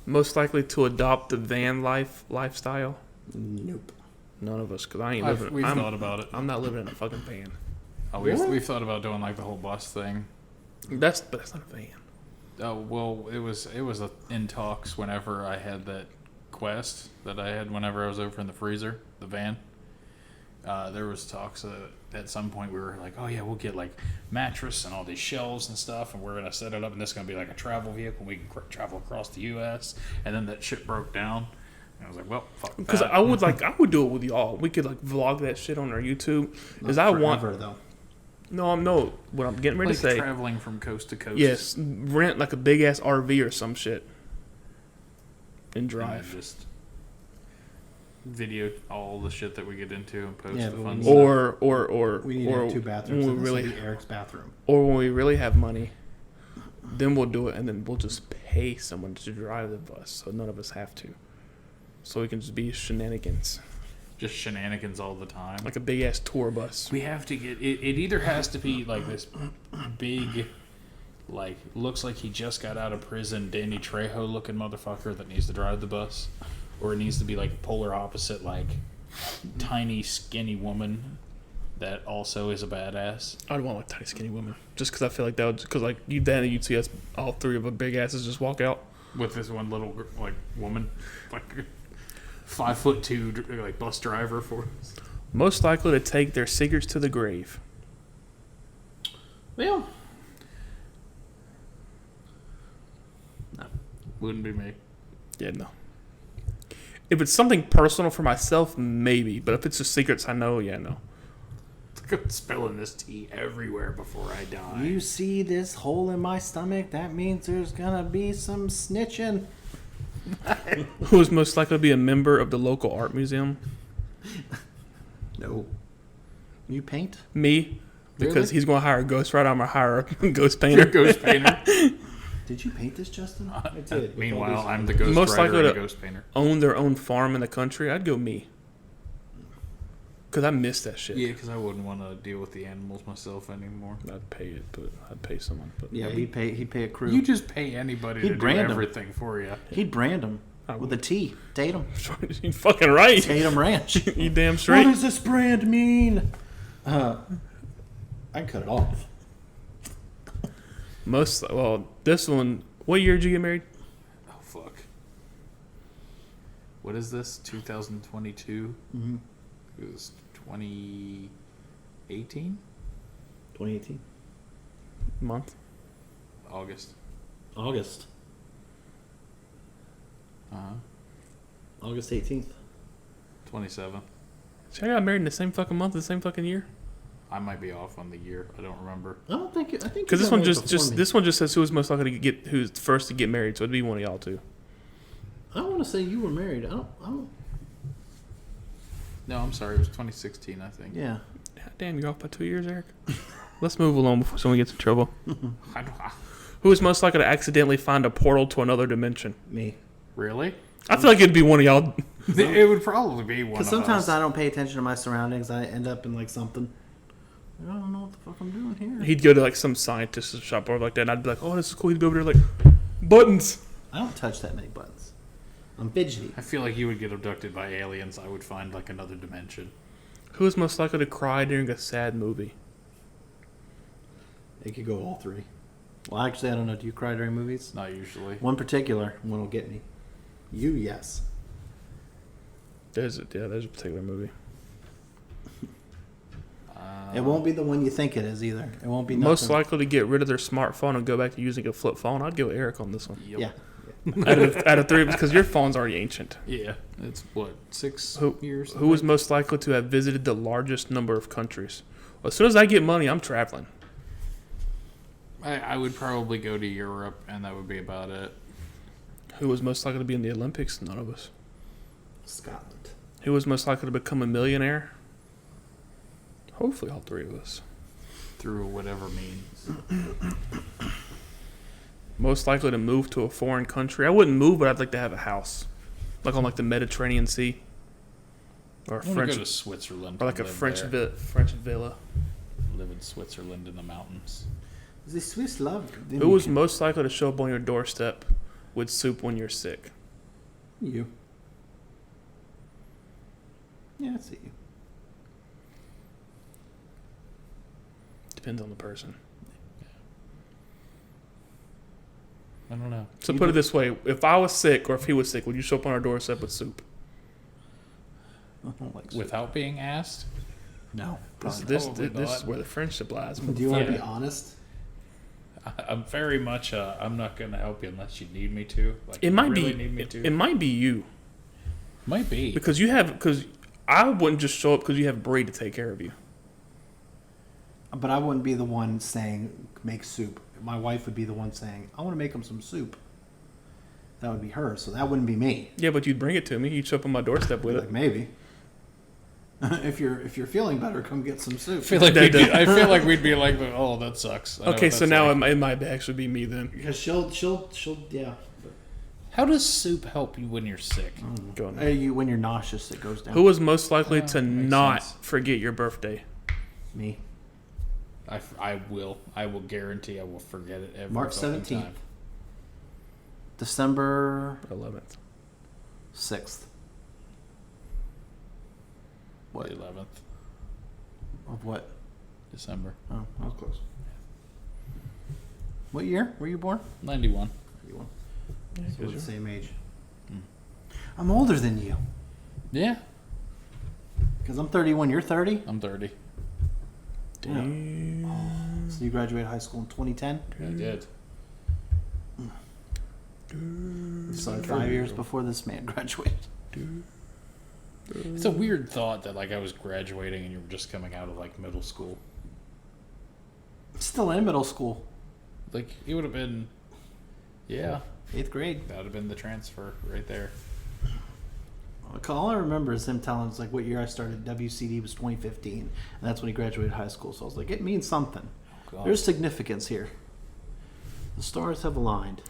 Most likely to adopt the van lifestyle? Nope. None of us, because I ain't living. We've thought about it. I'm not living in a fucking van. Oh, we've thought about doing like the whole bus thing. But that's not a van. Oh well, it was in talks whenever I had that Quest that I had whenever I was over in the freezer, the van. There was talks at some point we were like, oh yeah, we'll get like mattress and all these shelves and stuff, and we're gonna set it up, and this is gonna be like a travel vehicle. We can travel across the U.S. And then that shit broke down, and I was like, well, fuck that. Because I would do it with y'all. We could like vlog that shit on our YouTube. Because I want. Though. No, what I'm getting ready like to say. traveling from coast to coast. Yes, rent like a big ass RV or some shit, and And drive. just video all the shit that we get into and post Yeah, the but fun we stuff. Or We need to have 2 bathrooms. when And we this will really be Eric's bathroom. or when we really have money, then we'll do it, and then we'll just pay someone to drive the bus, so none of us have to. So we can just be shenanigans, Just shenanigans all the time. like a big ass tour bus. We have to get it. It either has to be like this big, like looks like he just got out of prison, Danny Trejo looking motherfucker that needs to drive the bus, or it needs to be like polar opposite, like tiny skinny woman that also is a badass. I'd want like tiny skinny women, just because I feel like that would, because like you'd see us all three of our big asses just walk out. With this one little like woman, like 5'2", like bus driver for us. Most likely to take their secrets to the grave. Well, no, wouldn't be me. Yeah, no. If it's something personal for myself, maybe. But if it's just secrets I know, yeah, no. It's like I'm spilling this tea everywhere before I die. You see this hole in my stomach? That means there's gonna be some snitching. Who is most likely to be a member of the local art museum? No. You paint? Me. Because Really? he's going to hire a ghostwriter. I'm going to hire a ghost painter. Ghost painter. Did you paint this, Justin? I did. Meanwhile, I'm the ghost Most writer likely and to- ghost painter. Own their own farm in the country. I'd go me. Because I miss that shit. Yeah, because I wouldn't want to deal with the animals myself anymore. I'd pay it, but I'd pay someone. But Yeah, he'd pay a crew. You just pay anybody He'd to do brand 'em. everything for you. He'd brand them with a T. Tatum. You're fucking right. Tatum Ranch. You damn straight. What does this brand mean? I can cut it off. This one. What year did you get married? Oh, fuck. What is this? 2022? Mm-hmm. It was 2018? 2018. Month. August. August. Uh-huh. August 18th. 27. See, I got married in the same fucking month, the same fucking year. I might be off on the year. I don't remember. I don't think. I think Because you this got one married just before me. this one just says who was most likely to get who's first to get married, so it'd be one of y'all two. I want to say you were married. I don't. No, I'm sorry. It was 2016, I think. Yeah. God damn, you're off by 2 years, Eric. Let's move along before someone gets in trouble. I don't, Who is most likely to accidentally find a portal to another dimension? Me. really? I feel like it'd be one of y'all. It would probably be one of Because us. sometimes I don't pay attention to my surroundings. I end up in like something. I don't know what the fuck I'm doing here. He'd go to like some scientist's shop or like that, and I'd be like, "Oh, this is cool." He'd go over there like, buttons. I don't touch that many buttons. I'm fidgety. I feel like you would get abducted by aliens. I would find like another dimension. Who is most likely to cry during a sad movie? It could go all three. Well, actually, I don't know. Do you cry during movies? Not usually. One particular one will get me. You, yes. There's a particular movie. It won't be the one you think it is either. It won't be nothing. Most likely to get rid of their smartphone and go back to using a flip phone. I'd go Eric on this one. Yep. Yeah. Out of three, because your phone's already ancient. Yeah. It's what, 6 Who- years? Who is most likely to have visited the largest number of countries? Well, as soon as I get money, I'm traveling. I would probably go to Europe, and that would be about it. Who was most likely to be in the Olympics? None of us. Scotland. Who was most likely to become a millionaire? Hopefully, all three of us. Through whatever means. Most likely to move to a foreign country. I wouldn't move, but I'd like to have a house, like on like the Mediterranean Sea, or a I want to French, go to Switzerland. or like a and live French there. French villa. Live in Switzerland in the mountains. The Swiss love. Who was most likely to show up on your doorstep with soup when you're sick? You. Yeah, I see you. Depends on the person. I don't know. So put it this way: if I was sick, or if he was sick, would you show up on our doorstep with soup? I don't like soup. Without being asked? No. This Probably is not. where the friendship lies. Do you want to Yeah. be honest? I'm very much, I'm not going to help you unless you need me to. Like, It you might really be. need me to. It might be you Might be. because I wouldn't just show up because you have Bree to take care of you. But I wouldn't be the one saying, make soup. My wife would be the one saying, I want to make them some soup. That would be her, so that wouldn't be me. Yeah, but you'd bring it to me. You'd show up on my doorstep with Like, it. maybe. if you're feeling better, come get some soup. I feel like we'd be like, oh, that sucks. I know Okay, what so that's now like. it might actually be me then. Because she'll yeah. How does soup help you when you're sick? Go on. When you're nauseous, it goes down. Who was most likely to makes not sense. forget your birthday? Me. I will guarantee I will forget it every March fucking 17th. time. December 11th. 6th. What? The 11th Of what? December. Oh, I was close. What year were you born? 91. 91. Yeah, So we're the same age. Hmm. I'm older than you. Yeah, Because I'm 31. You're 30? I'm 30. Damn. So you graduated high school in 2010? I did. So 5 years before this man graduated. It's a weird thought that like I was graduating and you were just coming out of like middle school. Still in middle school. Like it would have been, yeah, 8th grade. that would have been the transfer right there. All I remember is him telling us like what year I started WCD was 2015. And that's when he graduated high school. So I was like, it means something. God. There's significance here. The stars have aligned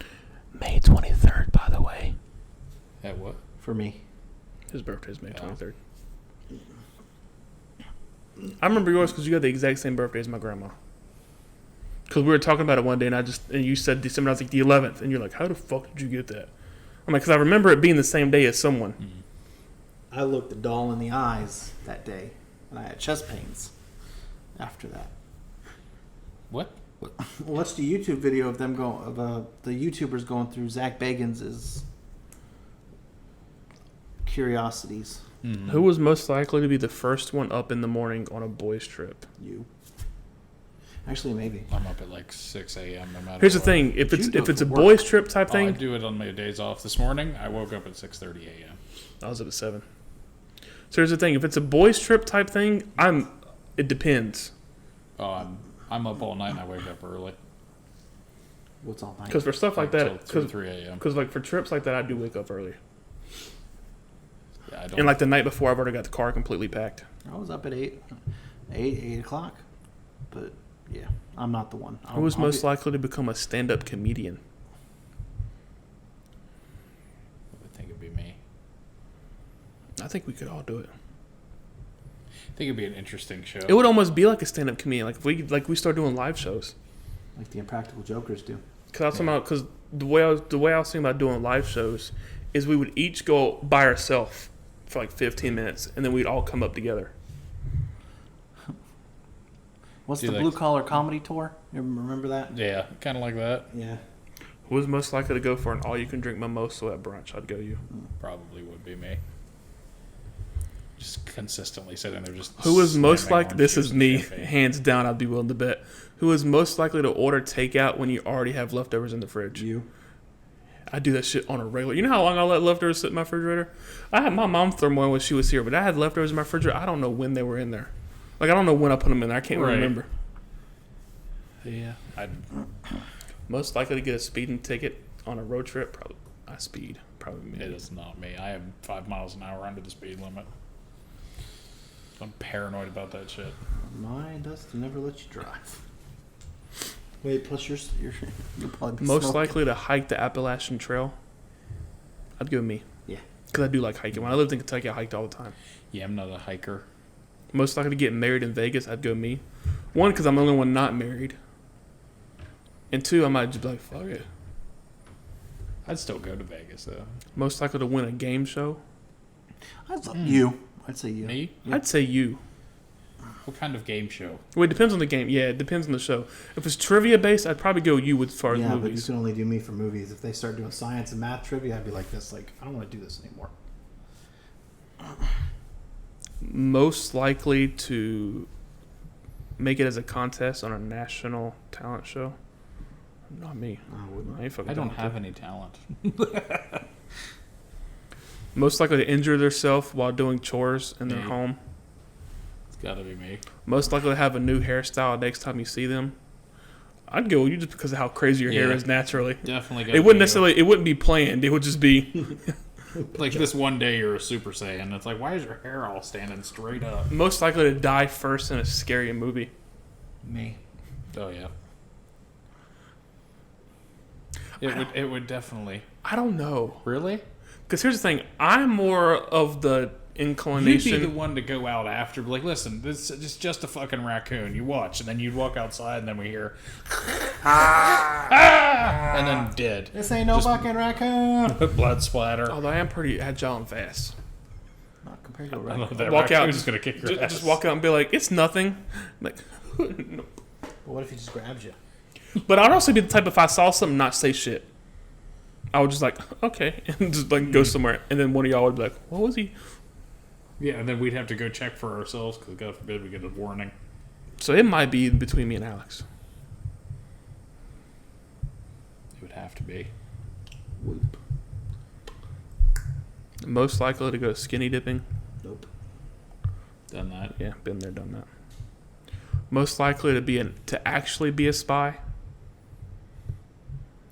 May 23rd, by the way. At what? for me. His birthday's May 23rd. I remember yours because you got the exact same birthday as my grandma. Because we were talking about it one day, and you said December. I was like the 11th, and you're like, "How the fuck did you get that?" I'm like, "Because I remember it being the same day as someone." I looked the doll in the eyes that day, and I had chest pains after that. What? Watch the YouTube video of them the YouTubers going through Zach Bagans' curiosities. Who was most likely to be the first one up in the morning on a boys' trip? You. Actually, maybe. I'm up at like 6 a.m. no matter Here's the what. thing: if You it's do if it it's a for boys' work. trip type I thing, do it on my days off. This morning, I woke up at 6:30 a.m. I was up at 7. So here's the thing: if it's a boys' trip type thing, it depends. Oh, I'm up all night and I wake up early. What's all night? Because for stuff like that, Till 2 or 3 a.m. because like for trips like that, I do wake up early. Yeah, I don't. And like the night before, I've already got the car completely packed. I was up at 8 o'clock. But yeah, I'm not the one. Who was most likely to become a stand-up comedian? I would think it'd be me. I think we could all do it. I think it'd be an interesting show. It would almost be like a stand-up comedian. Like if we start doing live shows. like the Impractical Jokers do. Because the way I was thinking about doing live shows is we would each go by ourselves for like 15 minutes, and then we'd all come up together. What's Do the like- Blue Collar Comedy Tour? You remember that? Yeah, kind of like that. Yeah. Who was most likely to go for an all-you-can-drink mimosa at brunch? I'd go you. Probably would be me. Just consistently sitting there, just. Who was most slamming likely? This orange is juice me, and champagne. hands down. I'd be willing to bet. Who is most likely to order takeout when you already have leftovers in the fridge? You. I do that shit on a regular. You know how long I let leftovers sit in my refrigerator? I had my mom throw them away when she was here, but I had leftovers in my refrigerator. I don't know when they were in there. Like I don't know when I put them in there. I can't Right. remember. Yeah, I'd. Most likely to get a speeding ticket on a road trip? Probably. I speed. Probably me. It is not me. I am 5 miles an hour under the speed limit. I'm paranoid about that shit. Mine does to never let you drive. Wait, plus you'll probably be Most smoking. likely to hike the Appalachian Trail? I'd go me. Yeah. Because I do like hiking. When I lived in Kentucky, I hiked all the time. Yeah, I'm not a hiker. Most likely to get married in Vegas? I'd go me. One, because I'm the only one not married. And two, I might just be like, fuck it. I'd still go to Vegas though. Most likely to win a game show? I'd say you. I'd say you. Me? I'd say you. What kind of game show? Well, it depends on the game. Yeah, it depends on the show. If it's trivia based, I'd probably go you as far as Yeah, but you movies. can only do me for movies. If they start doing science and math trivia, I'd be like this. Like, I don't want to do this anymore. Most likely to make it as a contest on a national talent show? Not me. I wouldn't. I ain't fucking I don't down with have that. any talent. Most likely to injure themselves while doing chores in their Me. home. It's gotta be me. Most likely to have a new hairstyle next time you see them. I'd go with you just because of how crazy your hair Yeah. is naturally. Definitely gotta It wouldn't be you. necessarily. It wouldn't be planned. It would just be Like this one day you're a Super Saiyan. It's like, why is your hair all standing straight up? most likely to die first in a scary movie. Me. Oh yeah. It would definitely. I don't know. Really? Because here's the thing. I'm more of the You'd inclination. be the one to go out after, be like, listen, this is just a fucking raccoon. You watch, and then you'd walk outside, and then we hear, ah, and then dead. This ain't no Just- fucking raccoon. Blood splatter. Although I am pretty agile and fast. Not compared to a I don't know if raccoon. that Walk out, raccoon's just gonna kick your ass. Just walk out and be like, it's nothing. Like, no. But what if he just grabs you? But I'd also be the type if I saw something not say shit. I would just like, okay, and just like go somewhere, and then one of y'all would be like, what was he? Yeah, and then we'd have to go check for ourselves because God forbid we get a warning. So it might be between me and Alex. It would have to be. Whoop. Most likely to go skinny dipping. Nope. Done that. Yeah, been there, done that. Most likely to actually be a spy.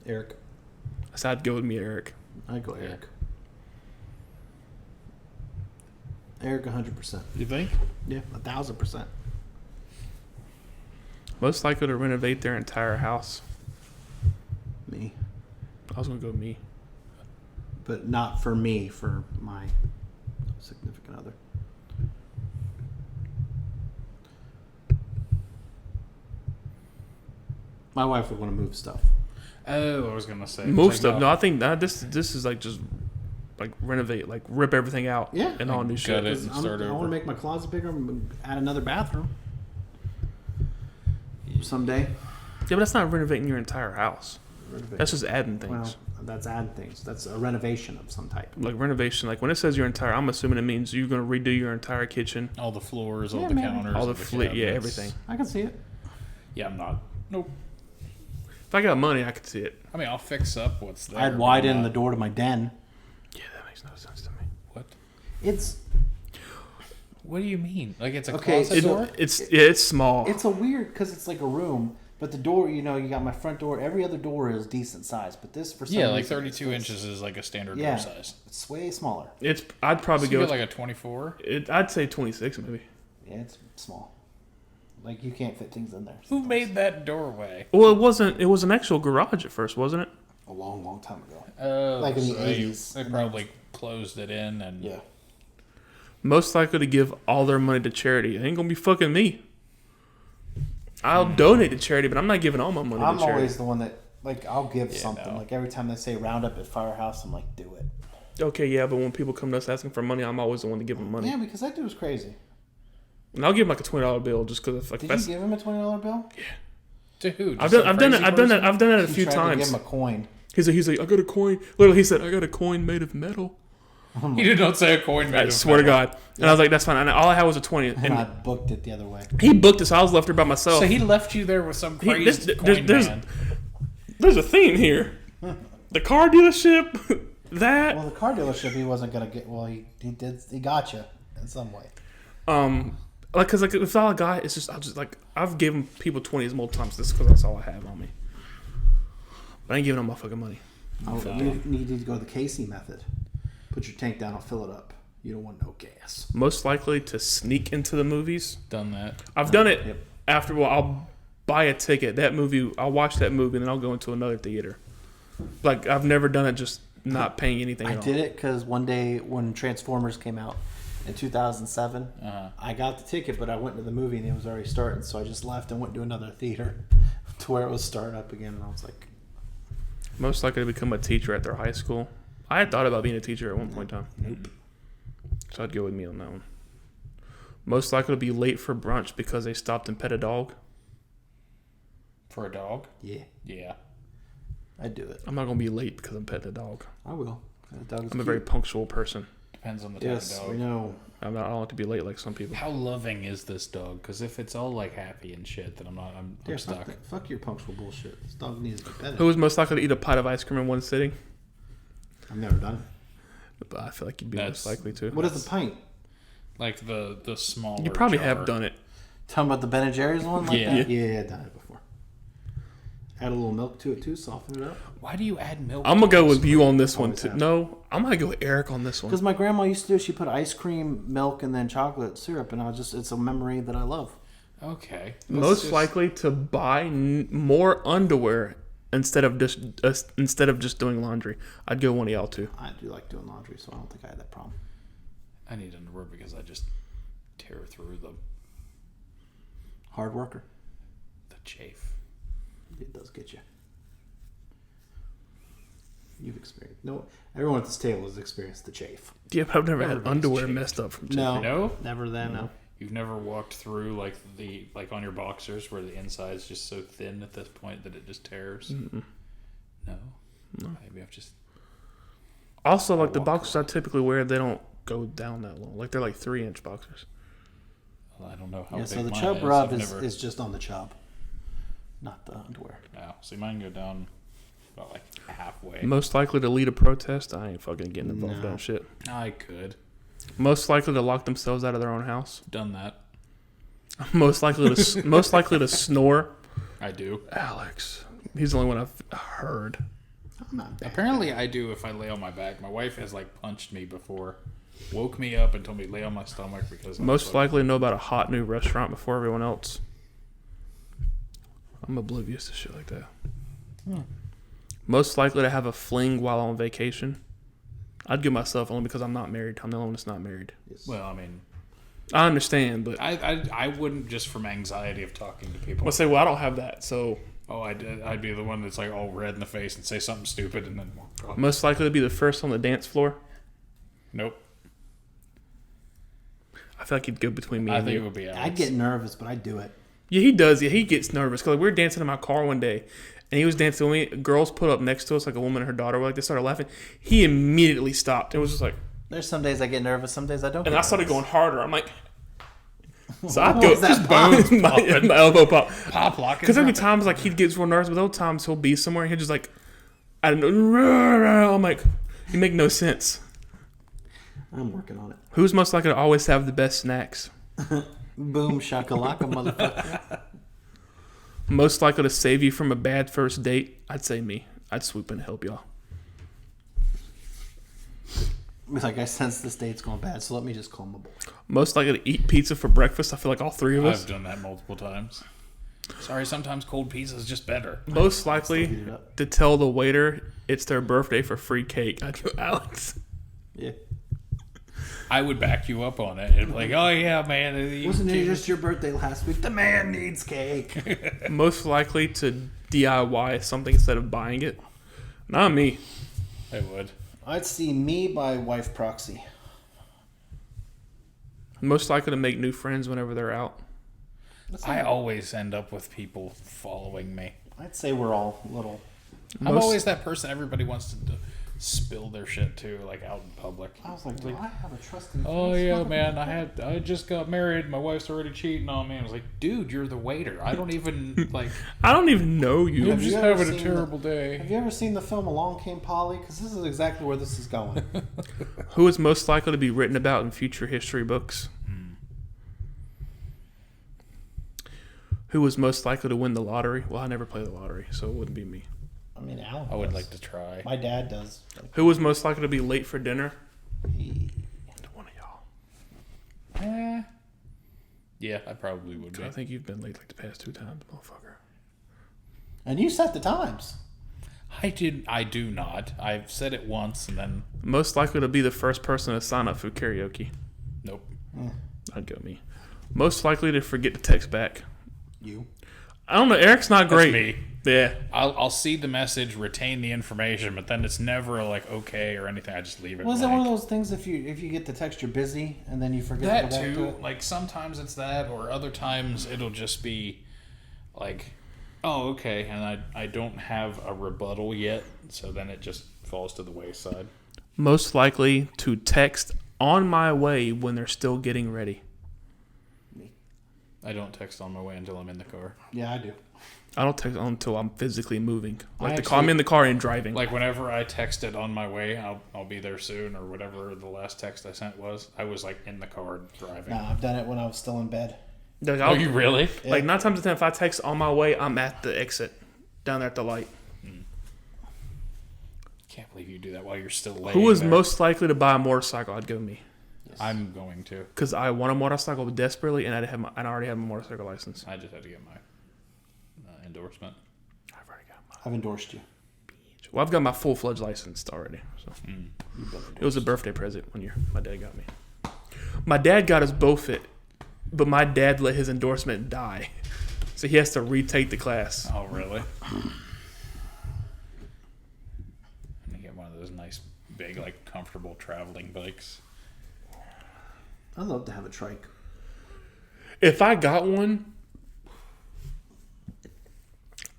Eric. So I'd go with me, Eric. I'd go Yeah. Eric. Eric 100%. You think? Yeah, 1,000%. Most likely to renovate their entire house. Me. I was gonna go me. But not for me, for my significant other. My wife would want to move stuff. Oh, I was gonna say Move check stuff. out- No, I think this is like just like renovate, like rip everything out. Yeah. And all new Gut shit. it. Start I over. want to make my closet bigger and add another bathroom. Someday. Yeah, but that's not renovating your entire house. That's just adding things. Well, that's adding things. That's a renovation of some type. Like renovation, like when it says your entire, I'm assuming it means you're gonna redo your entire kitchen, all the floors, all Yeah, the maybe. counters, all the cabinets. everything. I can see it. Yeah, I'm not. Nope. If I got money, I could see it. I mean, I'll fix up what's there. I'd widen the door to my den. Yeah, that makes no sense to me. What? It's What do you mean? Like it's a Okay, closet door? It's small. it's a weird because it's like a room, but the door, you got my front door. Every other door is decent size, but this for some Yeah, like reason, 32 inches is like a standard Yeah. door size. It's way smaller. I'd probably So you go. get like a 24. I'd say 26 maybe. Yeah, it's small. Like you can't fit things in there. Who made that doorway? Well, it wasn't. It was an actual garage at first, wasn't it? A long, long time ago. Like in the 80s. They probably closed it in and Yeah. Most likely to give all their money to charity. It ain't gonna be fucking me. I'll donate to charity, but I'm not giving all my money I'm to charity. always the one that I'll give Yeah, something. no. Like every time they say Roundup at Firehouse, I'm like, do it. Okay, yeah, but when people come to us asking for money, I'm always the one to give them money. Yeah, because that dude was crazy. And I'll give him like a $20 bill just because like Did that's. you give him a $20 bill? to who? I've Just done some it. crazy I've done it. person? I've done it a He few tried to times. give him a coin. He's like, I got a coin. Literally, he said, I got a coin made of metal. He did not say a coin made I of swear to metal. God. And I was like, that's fine. And all I had was a 20. And I And booked it the other way. he booked it, so I was left there by myself. So he left you there with some He- crazy there's- coin there's- man. There's a theme here. The car dealership, that. Well, the car dealership, he wasn't gonna get. Well, he got you in some way. Cause if all I got, it's just I've given people 20s multiple times just because that's all I have on me. But I ain't giving them my fucking money. You need to go the Casey method. Put your tank down, I'll fill it up. You don't want no gas. Most likely to sneak into the movies. Done that. I've done it. Yep. After I'll buy a ticket. That movie, I'll watch that movie, and then I'll go into another theater. Like I've never done it just not paying anything. I at all. did it because one day when Transformers came out in 2007, I got the ticket, but I went to the movie and it was already starting, so I just left and went to another theater to where it was starting up again, and I was like, Most likely to become a teacher at their high school. I had thought about being a teacher at one point in time. nope. So I'd go with me on that one. Most likely to be late for brunch because they stopped and pet a dog. For a dog? Yeah, Yeah. I'd do it. I'm not going to be late because I'm petting a dog. I will. That dog is I'm a very cute. punctual person. Depends on the type Yes, of we dog. know. I don't like to be late like some people. How loving is this dog? Because if it's all like happy and shit, then I'm Yeah, stuck. fuck your punctual bullshit. This dog needs to be petted. Who is most likely to eat a pint of ice cream in one sitting? I've never done it. But I feel like you'd be That's- most likely to. What is a pint? Like the smaller. You probably jar. have done it. Talking about the Ben and Jerry's one like Yeah. that? Yeah, I've done it before. Add a little milk to it too, soften it up. Why do you add milk? I'm going to go with you on this one Always too. have. No, I'm going to go with Eric on this one. Because my grandma used to do, she put ice cream, milk, and then chocolate syrup, and it's a memory that I love. Okay. Most likely to buy more underwear instead of just doing laundry. I'd go one of y'all too. I do like doing laundry, so I don't think I had that problem. I need underwear because I just tear through the Hard worker. chafe. It does get you. You've experienced. No, everyone at this table has experienced the chafe. Yeah, but I've never had Everybody's underwear chafed. messed up from No, No? never then. No. You've never walked through like on your boxers where the inside's just so thin at this point that it just tears. No. Maybe I've just. Also, like the walk boxers I typically wear, they don't go down that long. Like they're like 3-inch boxers. Well, I don't know how. Yeah, big so the mine chub is. rub I've is, never- is just on the chub, not the underwear. No, see, mine go down about like halfway. Most likely to lead a protest. I ain't fucking getting involved in No. that shit. I could Most likely to lock themselves out of their own house. done that. Most likely to snore. I do. Alex, he's the only one I've heard. I'm not bad. Apparently, I do if I lay on my back. My wife has like punched me before, woke me up and told me to lay on my stomach because I Most was, like, likely to know about a hot new restaurant before everyone else. I'm oblivious to shit like that. Most likely to have a fling while on vacation. I'd give myself only because I'm not married. I'm the only one that's not married. Well, I mean, I understand, but I wouldn't just from anxiety of talking to people. I say, well, I don't have that, so Oh, I'd be the one that's like all red in the face and say something stupid and then walk off. Most likely to be the first on the dance floor. Nope. I feel like he'd go between me I and think you. it would be Alex. I'd get nervous, but I'd do it. Yeah, he does. Yeah, he gets nervous. Because we were dancing in my car one day, and he was dancing with me. Girls put up next to us, like a woman and her daughter were like, they started laughing. He immediately stopped. It was just like... There's some days I get nervous, some days I don't. And I started going harder. I'm like... So What I'd go... was that Just boom, my elbow pop. Pop lock. Because there'll be times like he'd get real nervous, but other times he'll be somewhere and he'll just like... I don't know. I'm like... You make no sense. I'm working on it. Who's most likely to always have the best snacks? Boom shakalaka, motherfucker. Most likely to save you from a bad first date? I'd say me. I'd swoop in and help y'all. It's like I sense this date's going bad, so let me just call my boy. Most likely to eat pizza for breakfast? I feel like all three of us. I've done that multiple times. Sorry, sometimes cold pizza is just better. Most likely to tell the waiter it's their birthday for free cake. I'd go Alex. Yeah. I would back you up on it. And be like, oh yeah, man. Wasn't it just your birthday last week? The man needs cake. Most likely to DIY something instead of buying it? Not me. I would. I'd see me by wife proxy. Most likely to make new friends whenever they're out. I always end up with people following me. I'd say we're all little. I'm Most- always that person everybody wants to spill their shit to, like out in public. I was like, do I have a trusting Oh face? yeah, man. I just got married. My wife's already cheating on me. I was like, dude, you're the waiter. I don't even like. I don't even know you. I'm you just ever having a seen terrible Have day. you ever seen the film Along Came Polly? Because this is exactly where this is going. Who is most likely to be written about in future history books? Who was most likely to win the lottery? Well, I never play the lottery, so it wouldn't be me. I mean, Alan I would does. like to try. My dad does. Who was most likely to be late for dinner? He- One of y'all. Yeah, I probably would be. I think you've been late like the past 2 times, motherfucker. And you set the times. I do not. I've said it once and then Most likely to be the first person to sign up for karaoke? nope. I'd go me. Most likely to forget to text back? You. I don't know. Eric's not great. That's me. Yeah. I'll see the message, retain the information, but then it's never like okay or anything. I just leave it. Was it blank. one of those things if you get the text you're busy and then you forget That to go back to too. it? Like sometimes it's that, or other times it'll just be like, oh okay, and I don't have a rebuttal yet, so then it just falls to the wayside. Most likely to text on my way when they're still getting ready? I don't text on my way until I'm in the car. Yeah, I do. I don't text until I'm physically moving. Like I I'm in the car and driving. Like whenever I texted on my way, I'll be there soon, or whatever the last text I sent was. I was like in the car driving. Nah, I've done it when I was still in bed. Like, Oh, I'll- you really? like 9 times out of 10, if I text on my way, I'm at the exit down there at the light. Can't believe you do that while you're still late. Who was most likely to buy a motorcycle? I'd go me. I'm going to. Because I want a motorcycle desperately, and I already have my motorcycle license. I just had to get my endorsement. I've already got mine. I've endorsed you. Well, I've got my full-fledged license already. So it was a birthday present one year. My dad got me. My dad got us both it, but my dad let his endorsement die, so he has to retake the class. Oh, really? I'm gonna get one of those nice, big, like, comfortable traveling bikes. I'd love to have a trike. If I got one,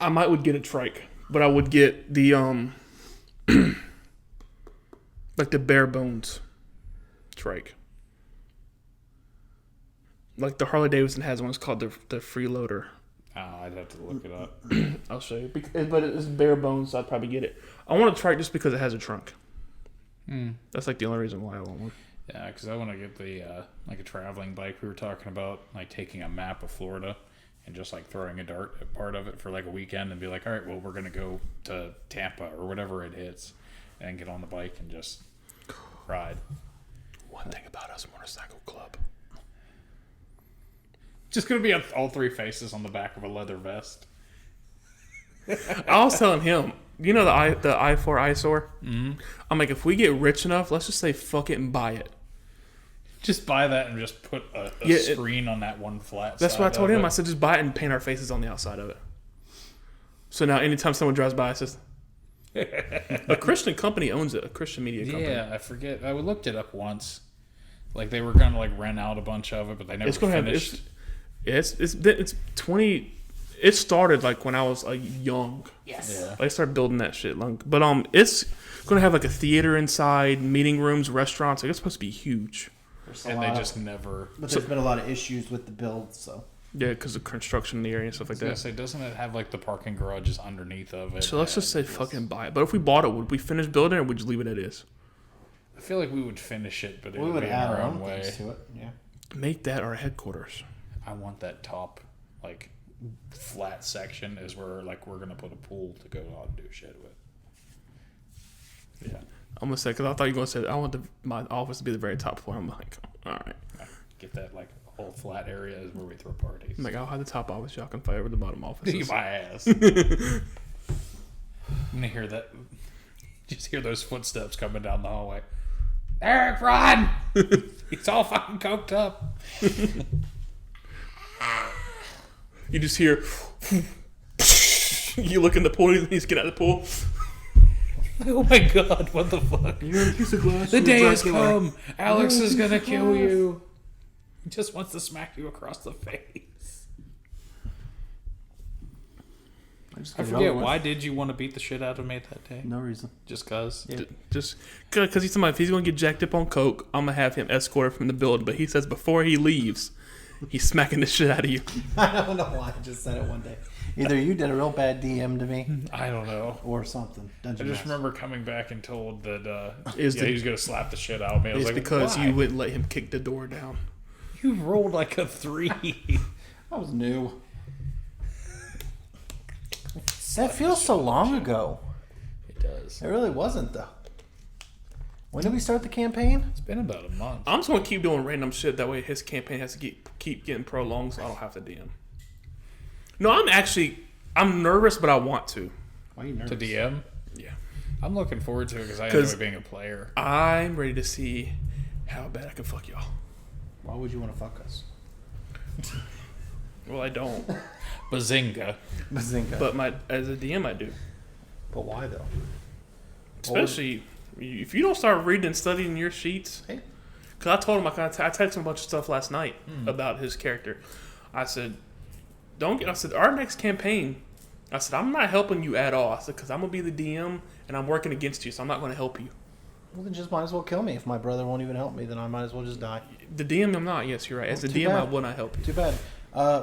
I would get a trike, but I would get the like the bare bones trike. Like the Harley Davidson has one. It's called the Freeloader. Oh, I'd have to look it up. I'll show you. But it's bare bones, so I'd probably get it. I want a trike just because it has a trunk. That's like the only reason why I want one. Yeah, because I want to get the like a traveling bike. We were talking about like taking a map of Florida and just like throwing a dart at part of it for like a weekend and be like, all right, well, we're gonna go to Tampa or whatever it hits, and get on the bike and just ride. One thing about us motorcycle club. Just gonna be all 3 faces on the back of a leather vest. I was telling him, you know the I4 eyesore? Mm-hmm. I'm like, if we get rich enough, let's just say fuck it and buy it. Just buy that and just put a Yeah, screen on that one flat. That's side what I told of him. it. I said, just buy it and paint our faces on the outside of it. So now anytime someone drives by, it says, a Christian company owns it. A Christian media company. Yeah, I forget. I looked it up once. Like they were gonna like rent out a bunch of it, but they never It's gonna finished. it's 20. It started like when I was young. Yes. Yeah. I started building that shit long, but it's gonna have like a theater inside, meeting rooms, restaurants. Like it's supposed to be huge. And they just never. But there's been a lot of issues with the build, so. Yeah, because of construction in the area and stuff like I was gonna that. say, doesn't it have like the parking garages underneath of it? So let's just say fucking buy it. But if we bought it, would we finish building it or would we just leave it as is? I feel like we would finish it, but it We would would be in add our our own own way. things to it. Yeah. Make that our headquarters. I want that top, like, flat section is where like we're gonna put a pool to go out and do shit with. Yeah. I'm gonna say because I thought you were gonna say I want my office to be the very top floor. I'm like, all right. Get that like whole flat area is where we throw parties. I'm like, I'll have the top office. Y'all can fight over the bottom office. You my ass. I'm gonna hear that. Just hear those footsteps coming down the hallway. Eric, run! He's all fucking coked up. You just hear. You look in the pool. You just get out of the pool. Oh my god! What the fuck? You're a piece of glass. The day has come. Alex is gonna kill you. He just wants to smack you across the face. I forget, why did you want to beat the shit out of me that day? No reason. Just cause? Yeah. Just because he's somebody. If he's gonna get jacked up on coke, I'm gonna have him escorted from the building. But he says before he leaves, he's smacking the shit out of you. I don't know why I just said it one day. Either you did a real bad DM to me I don't know. or something. I Dungeon just Master. remember coming back and told that Is he the- was gonna slap the shit out of me. I was It's like, because why? you wouldn't let him kick the door down. You rolled like a 3. That was new. That feels so long ago. It does. It really wasn't, though. When did we start the campaign? It's been about a month. I'm just gonna keep doing random shit. That way, his campaign has to keep getting prolonged, so I don't have to DM. No, I'm nervous, but I want to. Why are you nervous? To DM? Yeah, I'm looking forward to it because I 'Cause- enjoy being a player. I'm ready to see how bad I can fuck y'all. Why would you want to fuck us? Well, I don't, Bazinga. Bazinga. but as a DM, I do. But why, though? Especially if you don't start reading and studying your sheets. Hey. Because I told him I texted him a bunch of stuff last night about his character. I said, our next campaign, I said, I'm not helping you at all. I said, because I'm going to be the DM and I'm working against you, so I'm not going to help you. Well, then just might as well kill me. If my brother won't even help me, then I might as well just die. The DM, I'm not. Yes, you're right. As the Too DM, I bad. will not help you. Too bad.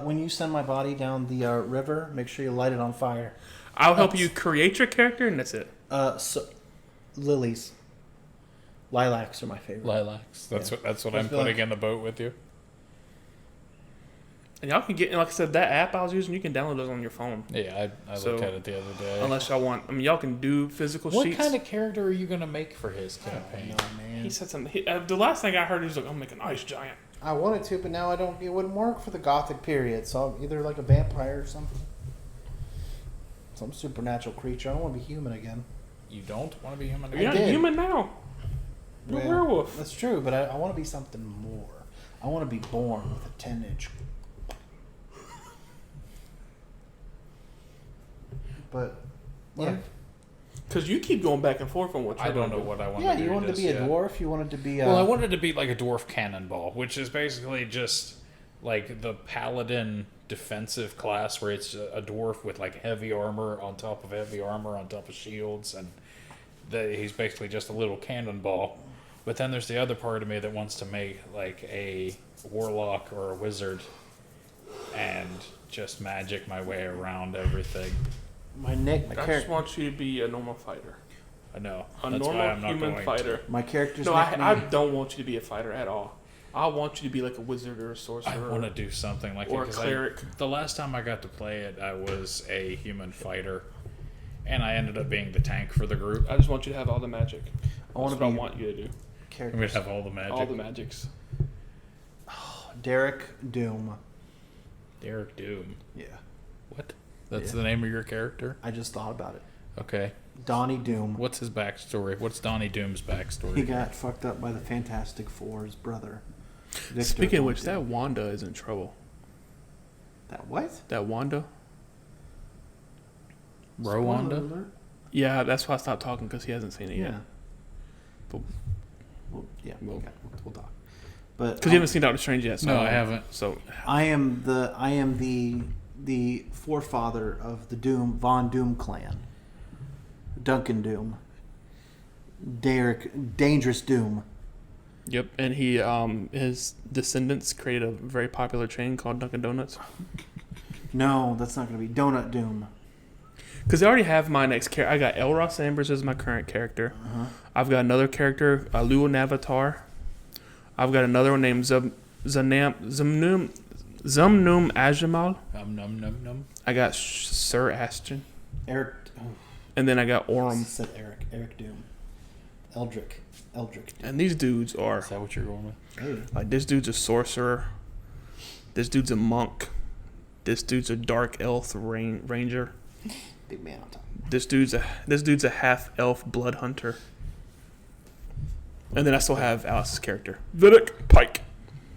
When you send my body down the river, make sure you light it on fire. I'll help you create your character, and that's it. Lilies. Lilacs are my favorite. Lilacs. That's Yeah. what I I'm feel putting like- in the boat with you. And y'all can get, like I said, that app I was using, you can download those on your phone. Yeah, I So, looked at it the other day. Unless y'all want, y'all can do physical What sheets. kind of character are you gonna make for his campaign? No, man. He said something. The last thing I heard, he was like, I'm making an ice giant. I wanted to, but now I don't. It wouldn't work for the Gothic period. So I'm either like a vampire or something. Some supernatural creature. I don't want to be human again. You don't want to be human? You're not did. human now. You're a Well, werewolf. That's true, but I want to be something more. I want to be born with a 10-inch. But yeah, Because you keep going back and forth on what you're I don't gonna know do. what I want yeah. to do. You wanted to just be a yet. dwarf. You wanted to be. Well, I wanted to be like a dwarf cannonball, which is basically just like the paladin defensive class, where it's a dwarf with like heavy armor on top of heavy armor on top of shields, and he's basically just a little cannonball. But then there's the other part of me that wants to make like a warlock or a wizard, and just magic my way around everything. my I just character. want you to be a normal fighter. I know. A That's why normal I'm not human going fighter. My character's No, nickname. I don't want you to be a fighter at all. I want you to be like a wizard or a I sorcerer. want to do something like or it. a 'Cause cleric. The last time I got to play it, I was a human fighter, and I ended up being the tank for the group. I just want you to have all the magic. I want That's to what be I want you to do. I'm character. gonna have all the magic. All the magics. Derek Doom. Derek Doom. Yeah, What? That's Yeah. the name of your character? I just thought about it. Okay. Donnie Doom. What's his backstory? What's Donnie Doom's backstory? He got fucked up by the Fantastic Four's brother. Victor Speaking of which, Von that Doom. Wanda is in trouble. That what? That Wanda. Rwanda? Yeah, that's why I stopped talking because he hasn't seen it yet. Yeah. But- Well, yeah, Well- we'll talk. But Because you haven't seen Doctor Strange yet. So No, I haven't. So I am the forefather of the Von Doom clan. Duncan Doom. Dangerous Doom. yep, and he his descendants created a very popular chain called Dunkin' Donuts. No, that's not going to be Donut Doom. Because I already have my next character. I got L. Ross Ambers as my current character. Uh-huh. I've got another character, Luo Navatar. I've got another one named Zumnum Ajamal. Num. I got Sir Aston. Eric. Oh, And then I got I Orem. said Eric. Eric Doom. Eldrick Doom. And these dudes are, Is that what you're going with? Hey. like, this dude's a sorcerer. This dude's a monk. This dude's a dark elf ranger. Big man on top. This dude's a half elf blood hunter. And then I still have Alice's character, Vidic Pike.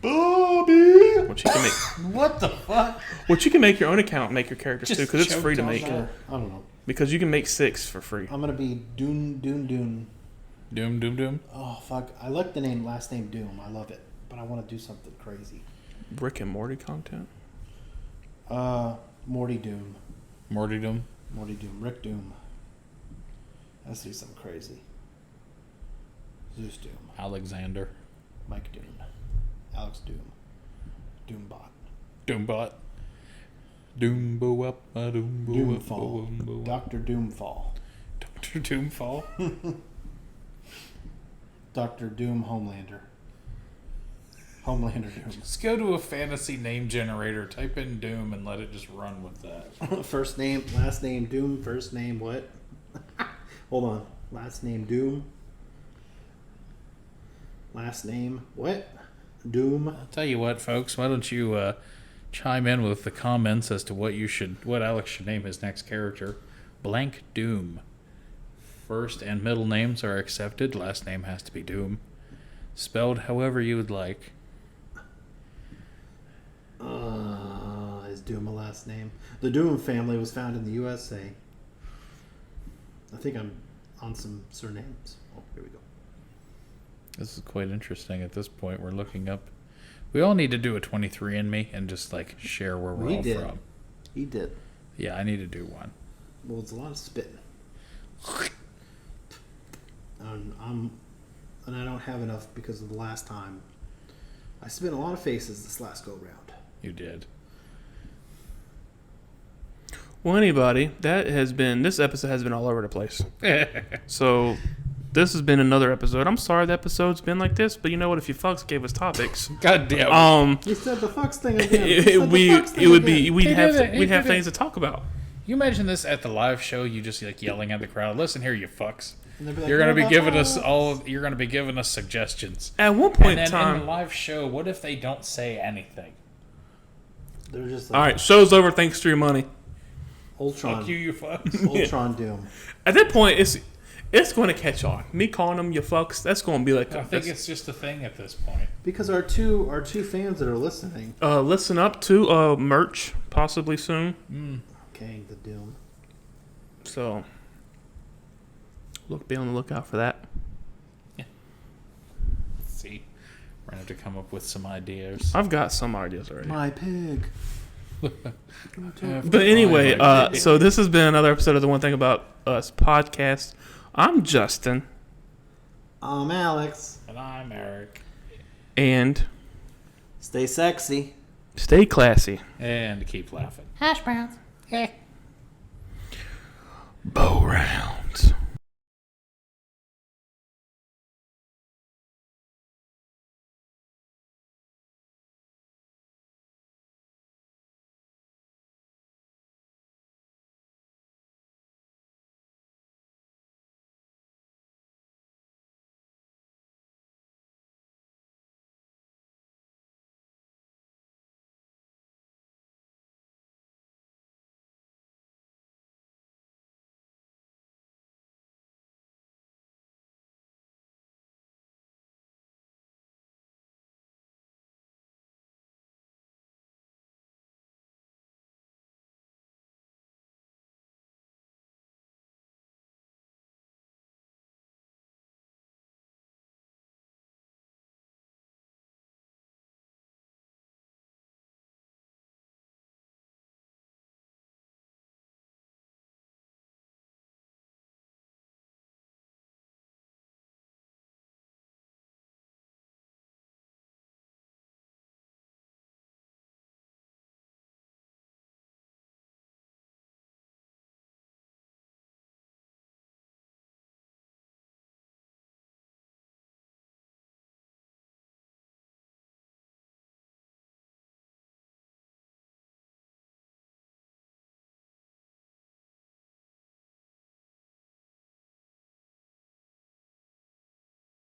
Bobby! Which you can make. What the fuck? Which you can make your own account, and make your characters Just too, because it's choked free to on make. that. I don't know. Because you can make 6 for free. I'm going to be Doom. Doom. Oh, fuck. I like the last name Doom. I love it. But I want to do something crazy. Rick and Morty content. Morty Doom. Morty Doom. Morty Doom. Rick Doom. Let's do something crazy. Zeus Doom. Alexander. Mike Doom. Alex Doom. Doombot. Doombot. Doombo up, doombo Doomfall. up, doombo up. Dr. Doomfall. Dr. Doomfall. Dr. Doom Homelander. Homelander Doom. Just go to a fantasy name generator, type in Doom, and let it just run with that. First name, last name Doom, first name what? Hold on. Last name Doom. Last name what? Doom. I'll tell you what, folks. Why don't you chime in with the comments as to what Alex should name his next character? Blank Doom. First and middle names are accepted. Last name has to be Doom. Spelled however you would like. Is Doom a last name? The Doom family was found in the USA. I think I'm on some surnames. Oh, here we go. This is quite interesting at this point. We're looking up. We all need to do a 23andMe and just like share where we're all from. He did. Yeah, I need to do one. Well, it's a lot of spitting. And I don't have enough because of the last time. I spit a lot of faces this last go round. You did. Well, anybody, this episode has been all over the place. So, this has been another episode. I'm sorry the episode's been like this, but you know what? If you fucks gave us topics, God damn it. He said the fucks thing again. we'd have did things it. to talk about. You imagine this at the live show, you just like yelling at the crowd, listen here, you fucks. And they'd be like, You're gonna be "What giving the us fuck?" you're gonna be giving us suggestions. At one point And in then in time, the live show, what if they don't say anything? They're just all like, right, show's over. Thanks to your money. Ultron. Fuck you, you fucks. Ultron Doom. At that point, it's going to catch on. Me calling them you fucks, that's going to be like. I think it's just a thing at this point. Because our two fans that are listening. Listen up to merch possibly soon. Okay, the Doom. So be on the lookout for that. See, we're gonna have to come up with some ideas. I've got some ideas already. My pig. But anyway, so this has been another episode of the One Thing About Us podcast. I'm Justin. I'm Alex. And I'm Eric. And Stay sexy. stay classy. And keep laughing. Hash browns. Yeah. Bow round.